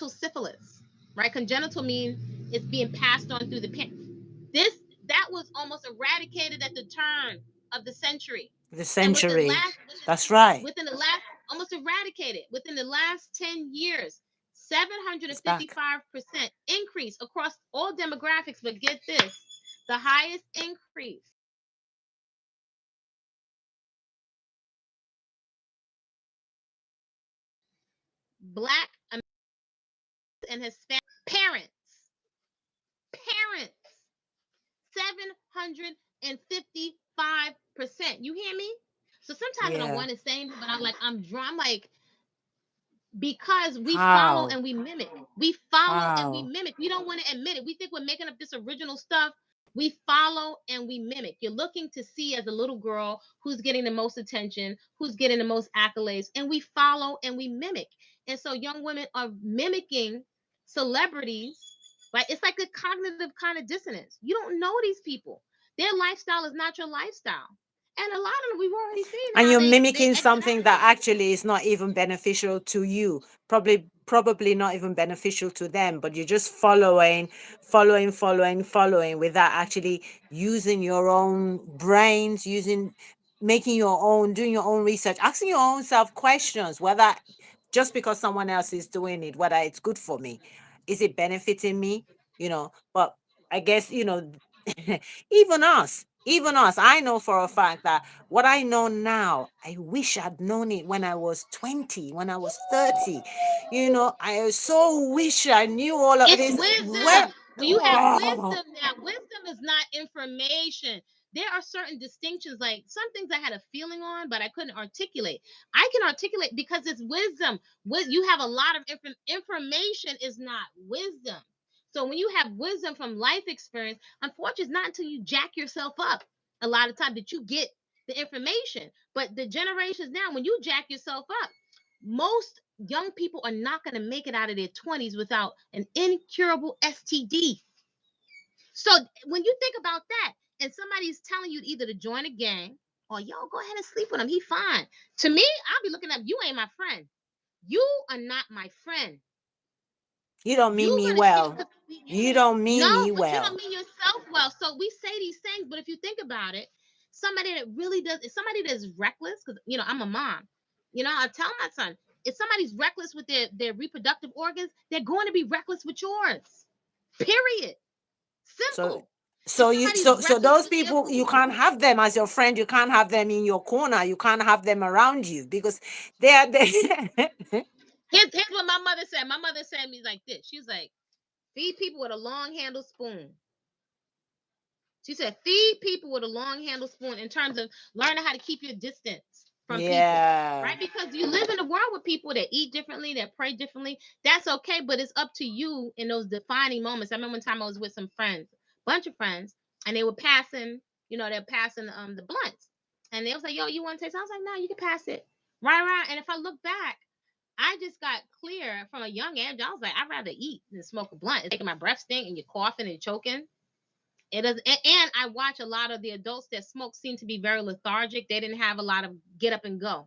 syphilis, right? Congenital means it's being passed on through the parent. This that was almost eradicated at the turn of the century, The and within century. last That's right. within the last almost eradicated within the last 10 years. It's back. 755% increase across all demographics. But get this, the highest increase Black and Hispanic parents 755%. You hear me? So sometimes I don't Yeah. want to say anything, but I'm like, because we follow How? and we mimic. We follow and we How? mimic. We don't want to admit it. We think we're making up this original stuff. We follow and we mimic. You're looking to see, as a little girl, who's getting the most attention, who's getting the most accolades, and we follow and we mimic. And so young women are mimicking celebrities, right? It's like a cognitive kind of dissonance. You don't know these people. Their lifestyle is not your lifestyle. And a lot of them, we've already seen And how you're they mimicking exit something out of that it. actually is not even beneficial to you, probably not even beneficial to them, but you're just following without actually using your own brains, making your own, doing your own research, asking your own self questions, whether just because someone else is doing it, whether it's good for me, is it benefiting me, but I guess, even us, I know for a fact that what I know now, I wish I'd known it when I was 20, when I was 30. I so wish I knew all of It's this. Where, wisdom. When you have oh, wisdom now, wisdom is not information. There are certain distinctions, like some things I had a feeling on, but I couldn't articulate. I can articulate because it's wisdom. You have a lot of information is not wisdom. So when you have wisdom from life experience, unfortunately, it's not until you jack yourself up a lot of time that you get the information. But the generations now, when you jack yourself up, most young people are not going to make it out of their 20s without an incurable STD. So when you think about that, and somebody's telling you either to join a gang or yo, go ahead and sleep with him, he fine. To me, I'll be looking up, you ain't my friend. You are not my friend. you don't mean You're me gonna share. well. You don't No, mean me but you don't well. mean yourself well. So we say these things, but if you think about it, somebody that really does, if somebody that's reckless, because I'm a mom, I tell my son, if somebody's reckless with their reproductive organs, they're going to be reckless with yours. Period. So Simple. If so you somebody's so reckless those with their people, you food, can't have them as your friend, you can't have them in your corner, you can't have them around you because they here's what my mother said. My mother said to me like this. She's like, feed people with a long handled spoon. She said, feed people with a long handled spoon in terms of learning how to keep your distance from people, yeah. right? Because you live in a world with people that eat differently, that pray differently. That's okay, but it's up to you in those defining moments. I remember one time I was with some friends, bunch of friends, and they were passing, they're passing the blunts. And they was like, yo, you want to taste? I was like, no, you can pass it. Right. And if I look back, I just got clear from a young age. I was like, I'd rather eat than smoke a blunt. It's making my breath stink and you're coughing and choking. It does, and I watch a lot of the adults that smoke seem to be very lethargic. They didn't have a lot of get up and go,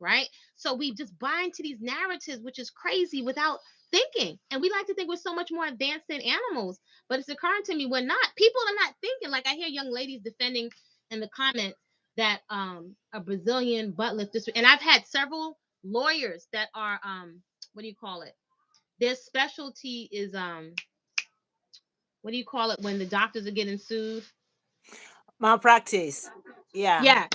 right? So we just buy into these narratives, which is crazy, without thinking. And we like to think we're so much more advanced than animals, but it's occurring to me we're not. People are not thinking. Like I hear young ladies defending in the comments that a Brazilian butt lift, and I've had several lawyers that are what do you call it? Their specialty is what do you call it when the doctors are getting sued? Malpractice. Yeah. Yeah.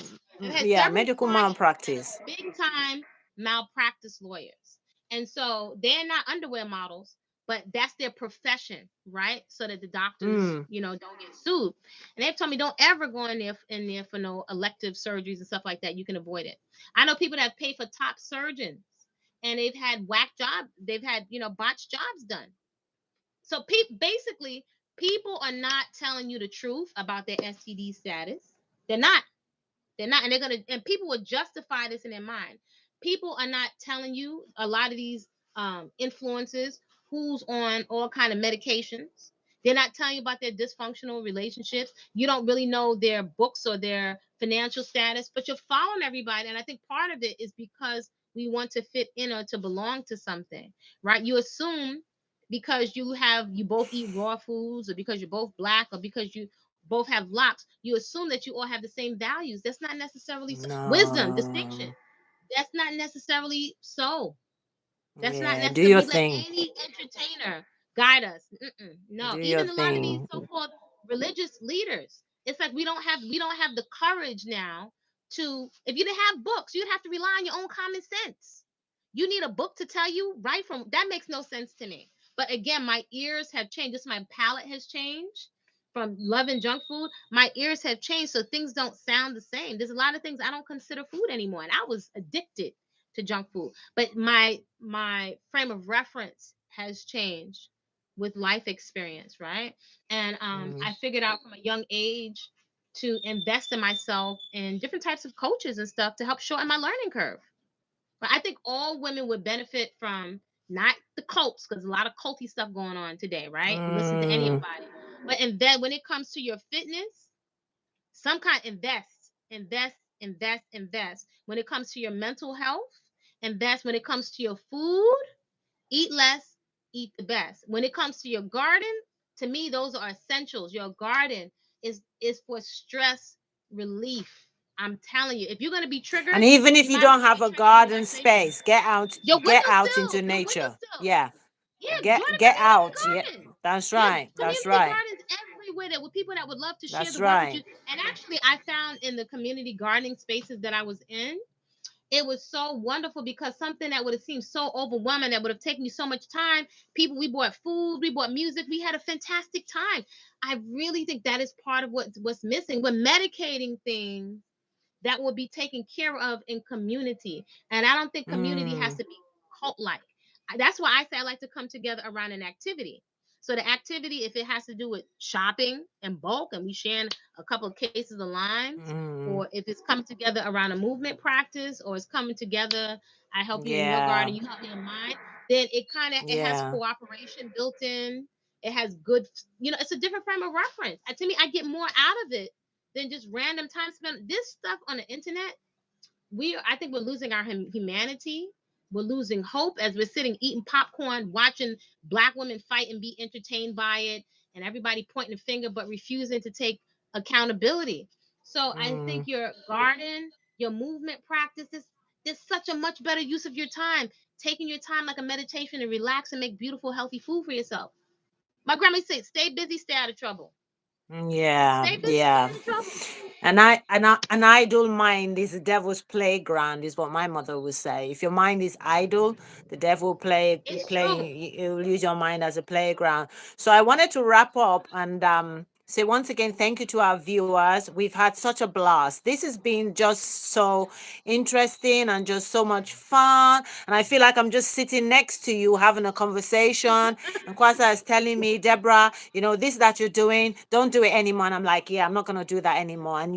I've had Yeah, several medical clients that are malpractice. big time malpractice lawyers. And so they're not underwear models, but that's their profession, right? So that the doctors, Mm. don't get sued. And they've told me don't ever go in there for no elective surgeries and stuff like that. You can avoid it. I know people that have paid for top surgeons and they've had whack jobs, they've had, botched jobs done. So basically, people are not telling you the truth about their STD status. They're not. They're not, and people will justify this in their mind. People are not telling you a lot of these influences who's on all kind of medications. They're not telling you about their dysfunctional relationships. You don't really know their books or their financial status, but you're following everybody. And I think part of it is because we want to fit in or to belong to something, right? You assume because you both eat raw foods, or because you're both black, or because you both have locks, you assume that you all have the same values. That's not necessarily so. Wisdom, distinction. No. That's not necessarily so. That's not Yeah, do necessarily. your We let thing. any entertainer guide us. No, Do your even a lot of these thing. so-called religious leaders. It's like we don't have the courage now to. If you didn't have books, you'd have to rely on your own common sense. You need a book to tell you right from that makes no sense to me. But again, my ears have changed. Just my palate has changed from loving junk food. My ears have changed, so things don't sound the same. There's a lot of things I don't consider food anymore, and I was addicted to junk food, but my frame of reference has changed with life experience, right? And Mm. I figured out from a young age to invest in myself in different types of coaches and stuff to help shorten my learning curve. But I think all women would benefit from not the cults, because a lot of culty stuff going on today, right? Listen to Mm. anybody. But and then when it comes to your fitness, some kind invest. When it comes to your mental health, invest. When it comes to your food, eat less, eat the best. When it comes to your garden, to me, those are essentials. Your garden is for stress relief. I'm telling you, if you're gonna be And triggered, even if you you might as don't well have be a triggered in garden relaxation. space, get out, Your get out into windowsill, your nature. windowsill. Yeah. Yeah, Get join a get community out. Yeah. garden. That's There's right. That's community right. gardens everywhere that with people that would love to share That's the wealth with right. you. And actually, I found in the community gardening spaces that I was in, it was so wonderful because something that would have seemed so overwhelming, that would have taken me so much time. People, we bought food, we bought music, we had a fantastic time. I really think that is part of what's missing. We're medicating things that will be taken care of in community. And I don't think community has Mm. to be cult like. That's why I say I like to come together around an activity. So the activity, if it has to do with shopping in bulk and we sharing a couple of cases of limes, or Mm. if it's coming together around a movement practice, or it's coming together, I help you in your Yeah. garden, you help me in mine, then it has Yeah. cooperation built in. It has good, it's a different frame of reference. To me, I get more out of it than just random time spent. This stuff on the internet, I think we're losing our humanity. We're losing hope as we're sitting eating popcorn, watching black women fight and be entertained by it, and everybody pointing a finger but refusing to take accountability. So I Mm. think your garden, your movement practices, there's such a much better use of your time. Taking your time like a meditation and relax and make beautiful, healthy food for yourself. My grandma said, stay busy, stay out of trouble. Yeah, Stay busy, stay yeah. out of trouble. An idle mind is the devil's playground, is what my mother would say. If your mind is idle, the devil It's true. playing. You'll use your mind as a playground. So I wanted to wrap up and say once again thank you to our viewers. We've had such a blast. This has been just so interesting and just so much fun. And I feel like I'm just sitting next to you having a conversation. And Kwasa is telling me, Deborah, this that you're doing, don't do it anymore. And I'm like, yeah, I'm not going to do that anymore. And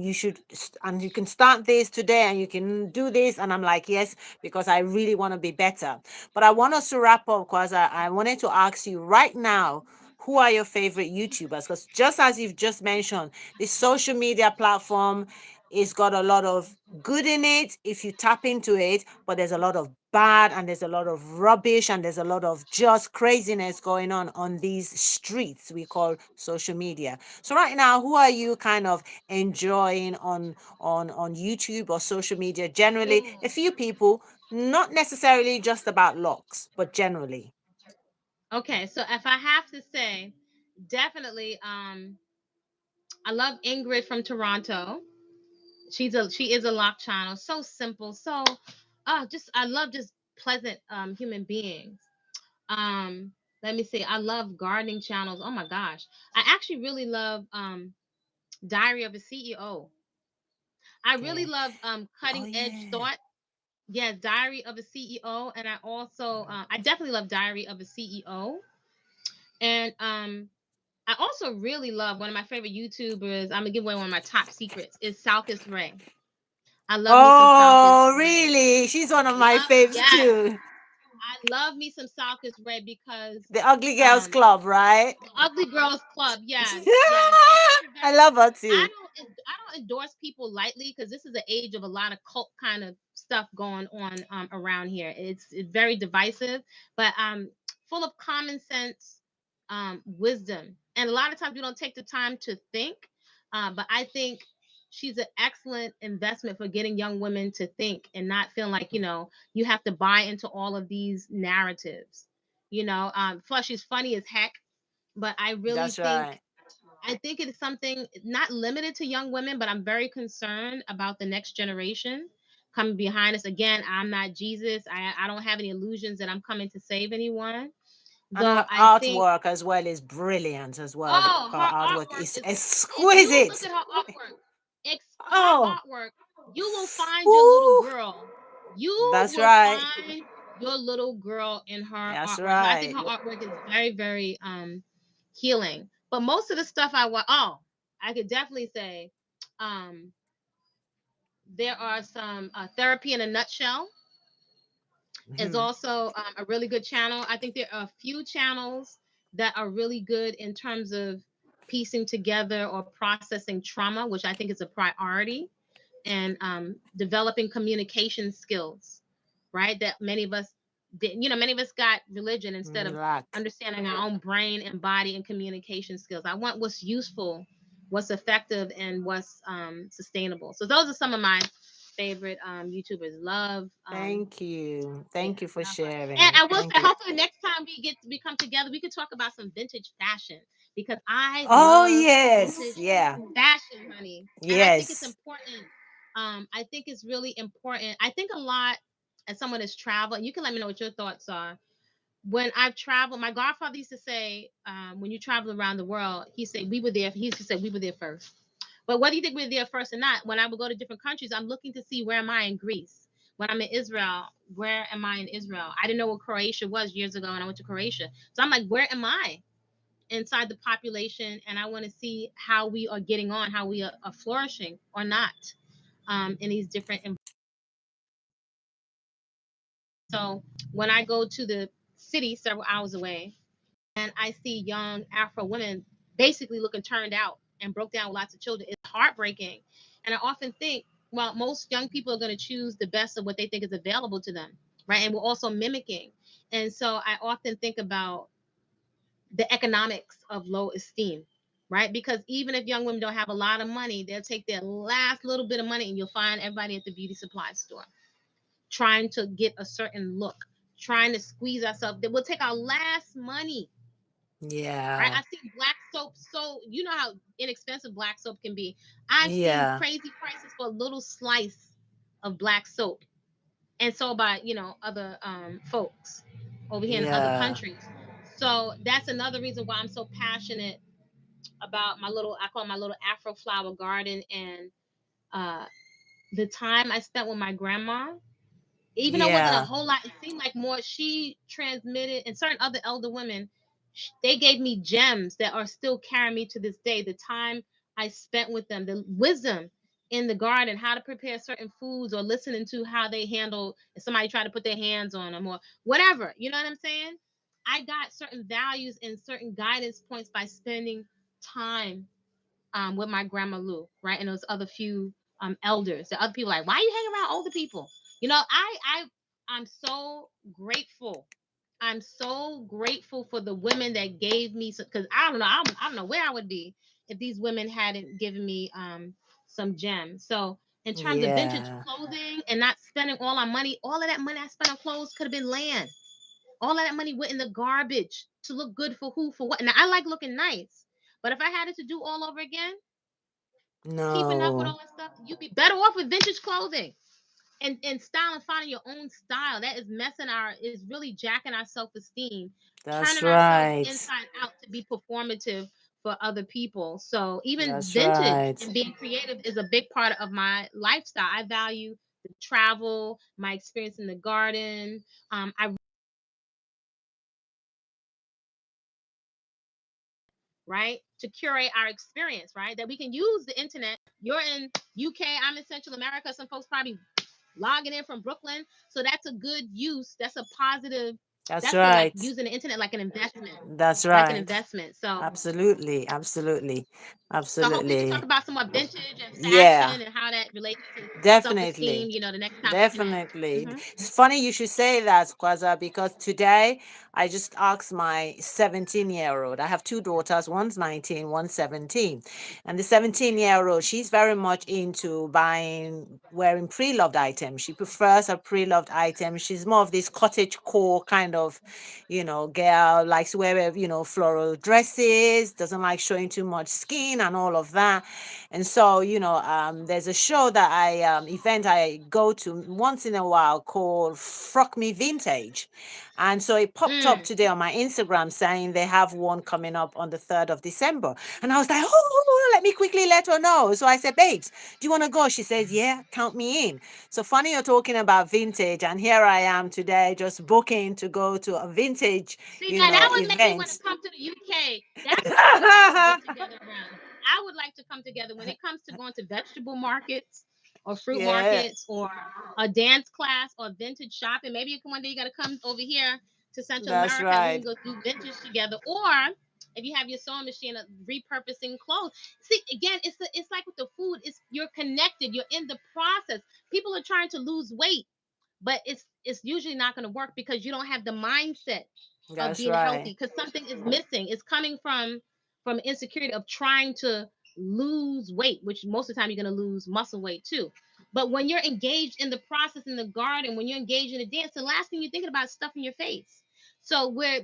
and you can start this today and you can do this. And I'm like, yes, because I really want to be better. But I want us to wrap up, Kwasa. I wanted to ask you right now, who are your favorite YouTubers? Because just as you've just mentioned, this social media platform is got a lot of good in it if you tap into it, but there's a lot of bad and there's a lot of rubbish and there's a lot of just craziness going on these streets we call social media. So right now, who are you kind of enjoying on YouTube or social media generally? Ooh. A few people, not necessarily just about locks, but generally. Okay, so if I have to say, definitely, I love Ingrid from Toronto. She is a lock channel. So simple. So just I love just pleasant human beings. Um, let me see. I love gardening channels. Oh my gosh. I actually really love Diary of a CEO. I really Okay. love Oh cutting edge yeah. thought. Yeah, Diary of a CEO, and I also I definitely love Diary of a CEO, and I also really love one of my favorite YouTubers. I'm gonna give away one of my top secrets is Salkis Ray. I love me some Salkis Oh, Ray. really? She's one of my Love, faves yes, too. I love me some Salkis Ray because The Ugly Girls um Club, right? Ugly Girls Club, yes, yes. And I'm I very love her too. I don't endorse people lightly because this is an age of a lot of cult kind of stuff going on around here. It's very divisive, but full of common sense, wisdom. And a lot of times we don't take the time to think. But I think she's an excellent investment for getting young women to think and not feeling like, you have to buy into all of these narratives. Plus she's funny as heck, but That's right. I think it is something not limited to young women, but I'm very concerned about the next generation coming behind us. Again, I'm not Jesus. I don't have any illusions that I'm coming to save anyone. And Though her I think, artwork as well is brilliant as well. oh, Her her artwork artwork is is, if you look exquisite. at her artwork, her Oh, artwork, you will find your little woo. girl. You That's will right. find your little girl in her That's artwork. So I think right. her artwork is very, very healing. But most of the stuff I could definitely say, um, there are some therapy in a nutshell is Mhm. also a really good channel. I think there are a few channels that are really good in terms of piecing together or processing trauma, which I think is a priority, and developing communication skills, right? That many of us did, many of us got religion instead of Lack. understanding our own brain and body and communication skills. I want what's useful, what's effective, and what's sustainable. So those are some of my favorite YouTubers. Love, Thank you. yeah, Thank you for love her. And sharing. I will Thank say, you. hopefully, next time we come together, we could talk about some vintage fashion because I Oh, love yes. vintage Yeah. fashion, honey. And I think it's Yes. important. I think it's really important. I think a lot as someone that's traveled, and you can let me know what your thoughts are. When I've traveled, my godfather used to say, when you travel around the world, he said we were there. He used to say we were there first. But whether you think we're there first or not, when I would go to different countries, I'm looking to see where am I in Greece. When I'm in Israel, where am I in Israel? I didn't know what Croatia was years ago, and I went to Croatia. So I'm like, where am I inside the population? And I want to see how we are getting on, how we are flourishing or not in these different. So when I go to the city several hours away, and I see young Afro women basically looking turned out and broke down with lots of children. It's heartbreaking. And I often think, well, most young people are going to choose the best of what they think is available to them, right? And we're also mimicking. And so I often think about the economics of low esteem. right? Because even if young women don't have a lot of money, they'll take their last little bit of money, and you'll find everybody at the beauty supply store trying to get a certain look, trying to squeeze ourselves. That we'll take our last money, right? Yeah. I see black soap, so you know how inexpensive black soap can be. I've seen Yeah. crazy prices for a little slice of black soap, and so by other folks over here in other Yeah. countries. So that's another reason why I'm so passionate about I call it my little Afro flower garden, and uh, the time I spent with my grandma. Even though it wasn't a Yeah. whole lot, it seemed like more she transmitted, and certain other elder women, they gave me gems that are still carrying me to this day. The time I spent with them, the wisdom in the garden, how to prepare certain foods, or listening to how they handle if somebody tried to put their hands on them or whatever. You know what I'm saying? I got certain values and certain guidance points by spending time with my grandma Lou, right, and those other few elders. The other people like, why are you hanging around older people? I'm so grateful. I'm so grateful for the women that gave me, because I don't know, I don't know where I would be if these women hadn't given me some gems. So in terms of vintage Yeah. clothing and not spending all our money, all of that money I spent on clothes could have been land. All of that money went in the garbage to look good for who, for what. Now I like looking nice, but if I had it to do all over again, keeping up with No. all that stuff, you'd be better off with vintage clothing and style, and finding your own style. That is really jacking our self-esteem, That's turning ourselves right. inside out to be performative for other people. So even That's vintage right. and being creative is a big part of my lifestyle. I value the travel, my experience in the garden. I right to curate our experience, right, that we can use the internet. You're in UK, I'm in Central America, some folks probably logging in from Brooklyn. So that's a good use. That's a positive. That's That's a, like right. using the internet like an investment, That's like an right. investment. Absolutely. Absolutely. So hopefully we can talk Absolutely. about some more vintage and Yeah. fashion and how that relates to self-esteem. Definitely. The next time we connect. Definitely. Hmm. It's funny you should say that, Kwaza, because today I just asked my 17-year-old. I have two daughters, one's 19, one's 17. And the 17-year-old, she's very much into wearing pre-loved items. She prefers her pre-loved items. She's more of this cottage core kind of, girl, likes to wear, floral dresses, doesn't like showing too much skin and all of that. And so, there's a show that event I go to once in a while called Frock Me Vintage. And so it popped up Mm. today on my Instagram saying they have one coming up on the 3rd of December. And I was like, oh, let me quickly let her know. So I said, babes, do you want to go? She says, yeah, count me in. So funny you're talking about vintage. And here I am today just booking to go to a vintage, See, now that would make me want to event. come to the UK. That's what I would like to get together around. I would like to come together when it comes to going to vegetable markets or fruit Yeah, markets or a dance class or vintage shopping. Maybe one day you got to come over here to Central that's America and we right. can go do vintage together. Or if you have your sewing machine, repurposing clothes. See, again, it's like with the food. You're connected. You're in the process. People are trying to lose weight, but it's usually not going to work because you don't have the mindset of That's being healthy, right. because something is missing. It's coming from insecurity of trying to lose weight, which most of the time you're going to lose muscle weight too. But when you're engaged in the process in the garden, when you're engaged in the dance, the last thing you're thinking about is stuffing your face. So where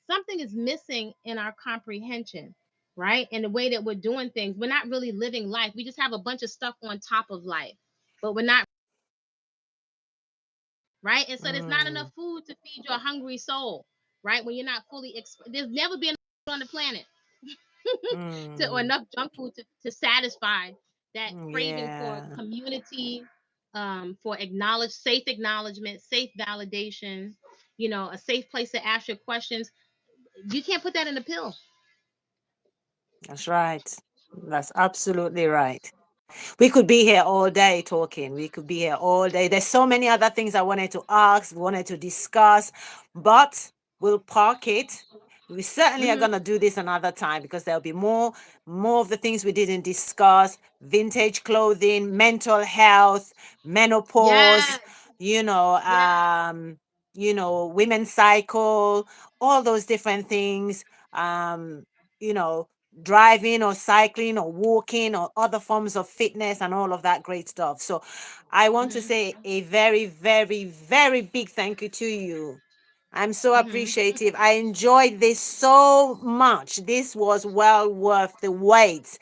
something is missing in our comprehension, right, and the way that we're doing things, we're not really living life. We just have a bunch of stuff on top of life, but we're not, right? And so there's not enough Mm, food to feed your hungry soul, right? When you're not fully, there's never been on the planet or mm, enough junk food to satisfy that craving for yeah, community, for safe acknowledgement, safe validation, a safe place to ask your questions. You can't put that in a pill. that's right. That's absolutely right. We could be here all day talking. We could be here all day. There's so many other things I wanted to ask, wanted to discuss, but we'll park it. We certainly are Hmm. gonna do this another time because there'll be more of the things we didn't discuss: vintage clothing, mental health, menopause, Yes, you know, yes. um, women's cycle, all those different things. Um, you know, driving or cycling or walking or other forms of fitness and all of that great stuff. So I want to Mhm. say a very, very, very big thank you to you. I'm so Mhm. appreciative. I enjoyed this so much. This was well worth the wait.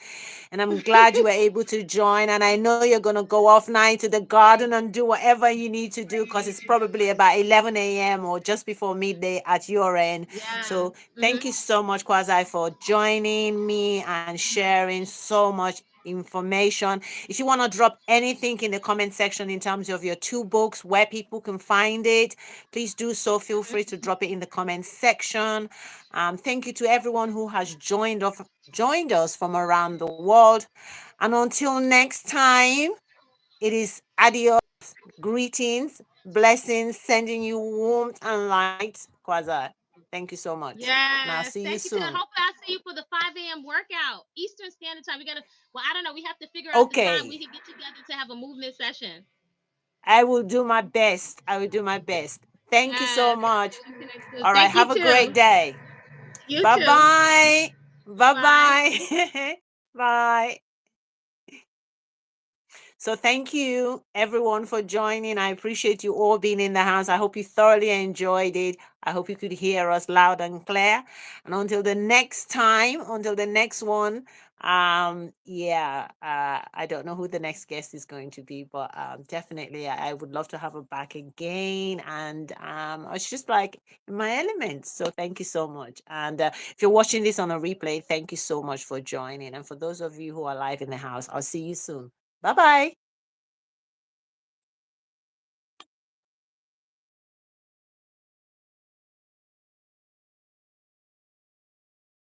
And I'm glad you were able to join. And I know you're going to go off now into the garden and do whatever you need to do because it's probably about 11 a.m. or just before midday at your end. Yeah. So Mhm. thank you so much, Kwazai, for joining me and sharing so much information. If you want to drop anything in the comment section in terms of your two books, where people can find it, please do so. Feel free to drop it in the comment section. Thank you to everyone who has joined us from around the world. And until next time, it is adios, greetings, blessings, sending you warmth and light. Kwaza, thank you so much. And I'll see Yes. you Thank you. And soon. hopefully I see you for the 5 a.m. workout, Eastern Standard Time. We gotta. Well, I don't know. We have to figure out the time we Okay, can get together to have a movement session. I will do my best. I will do my best. Thank you so Yes. much. Connected. All right, Thank you have a great too. day. You Bye too. bye. Bye Bye bye. bye. Bye. So thank you everyone for joining. I appreciate you all being in the house. I hope you thoroughly enjoyed it. I hope you could hear us loud and clear. And until the next time, until the next one, I don't know who the next guest is going to be, but definitely I would love to have her back again. And I was just like in my element. So thank you so much. And if you're watching this on a replay, thank you so much for joining. And for those of you who are live in the house, I'll see you soon. Bye bye.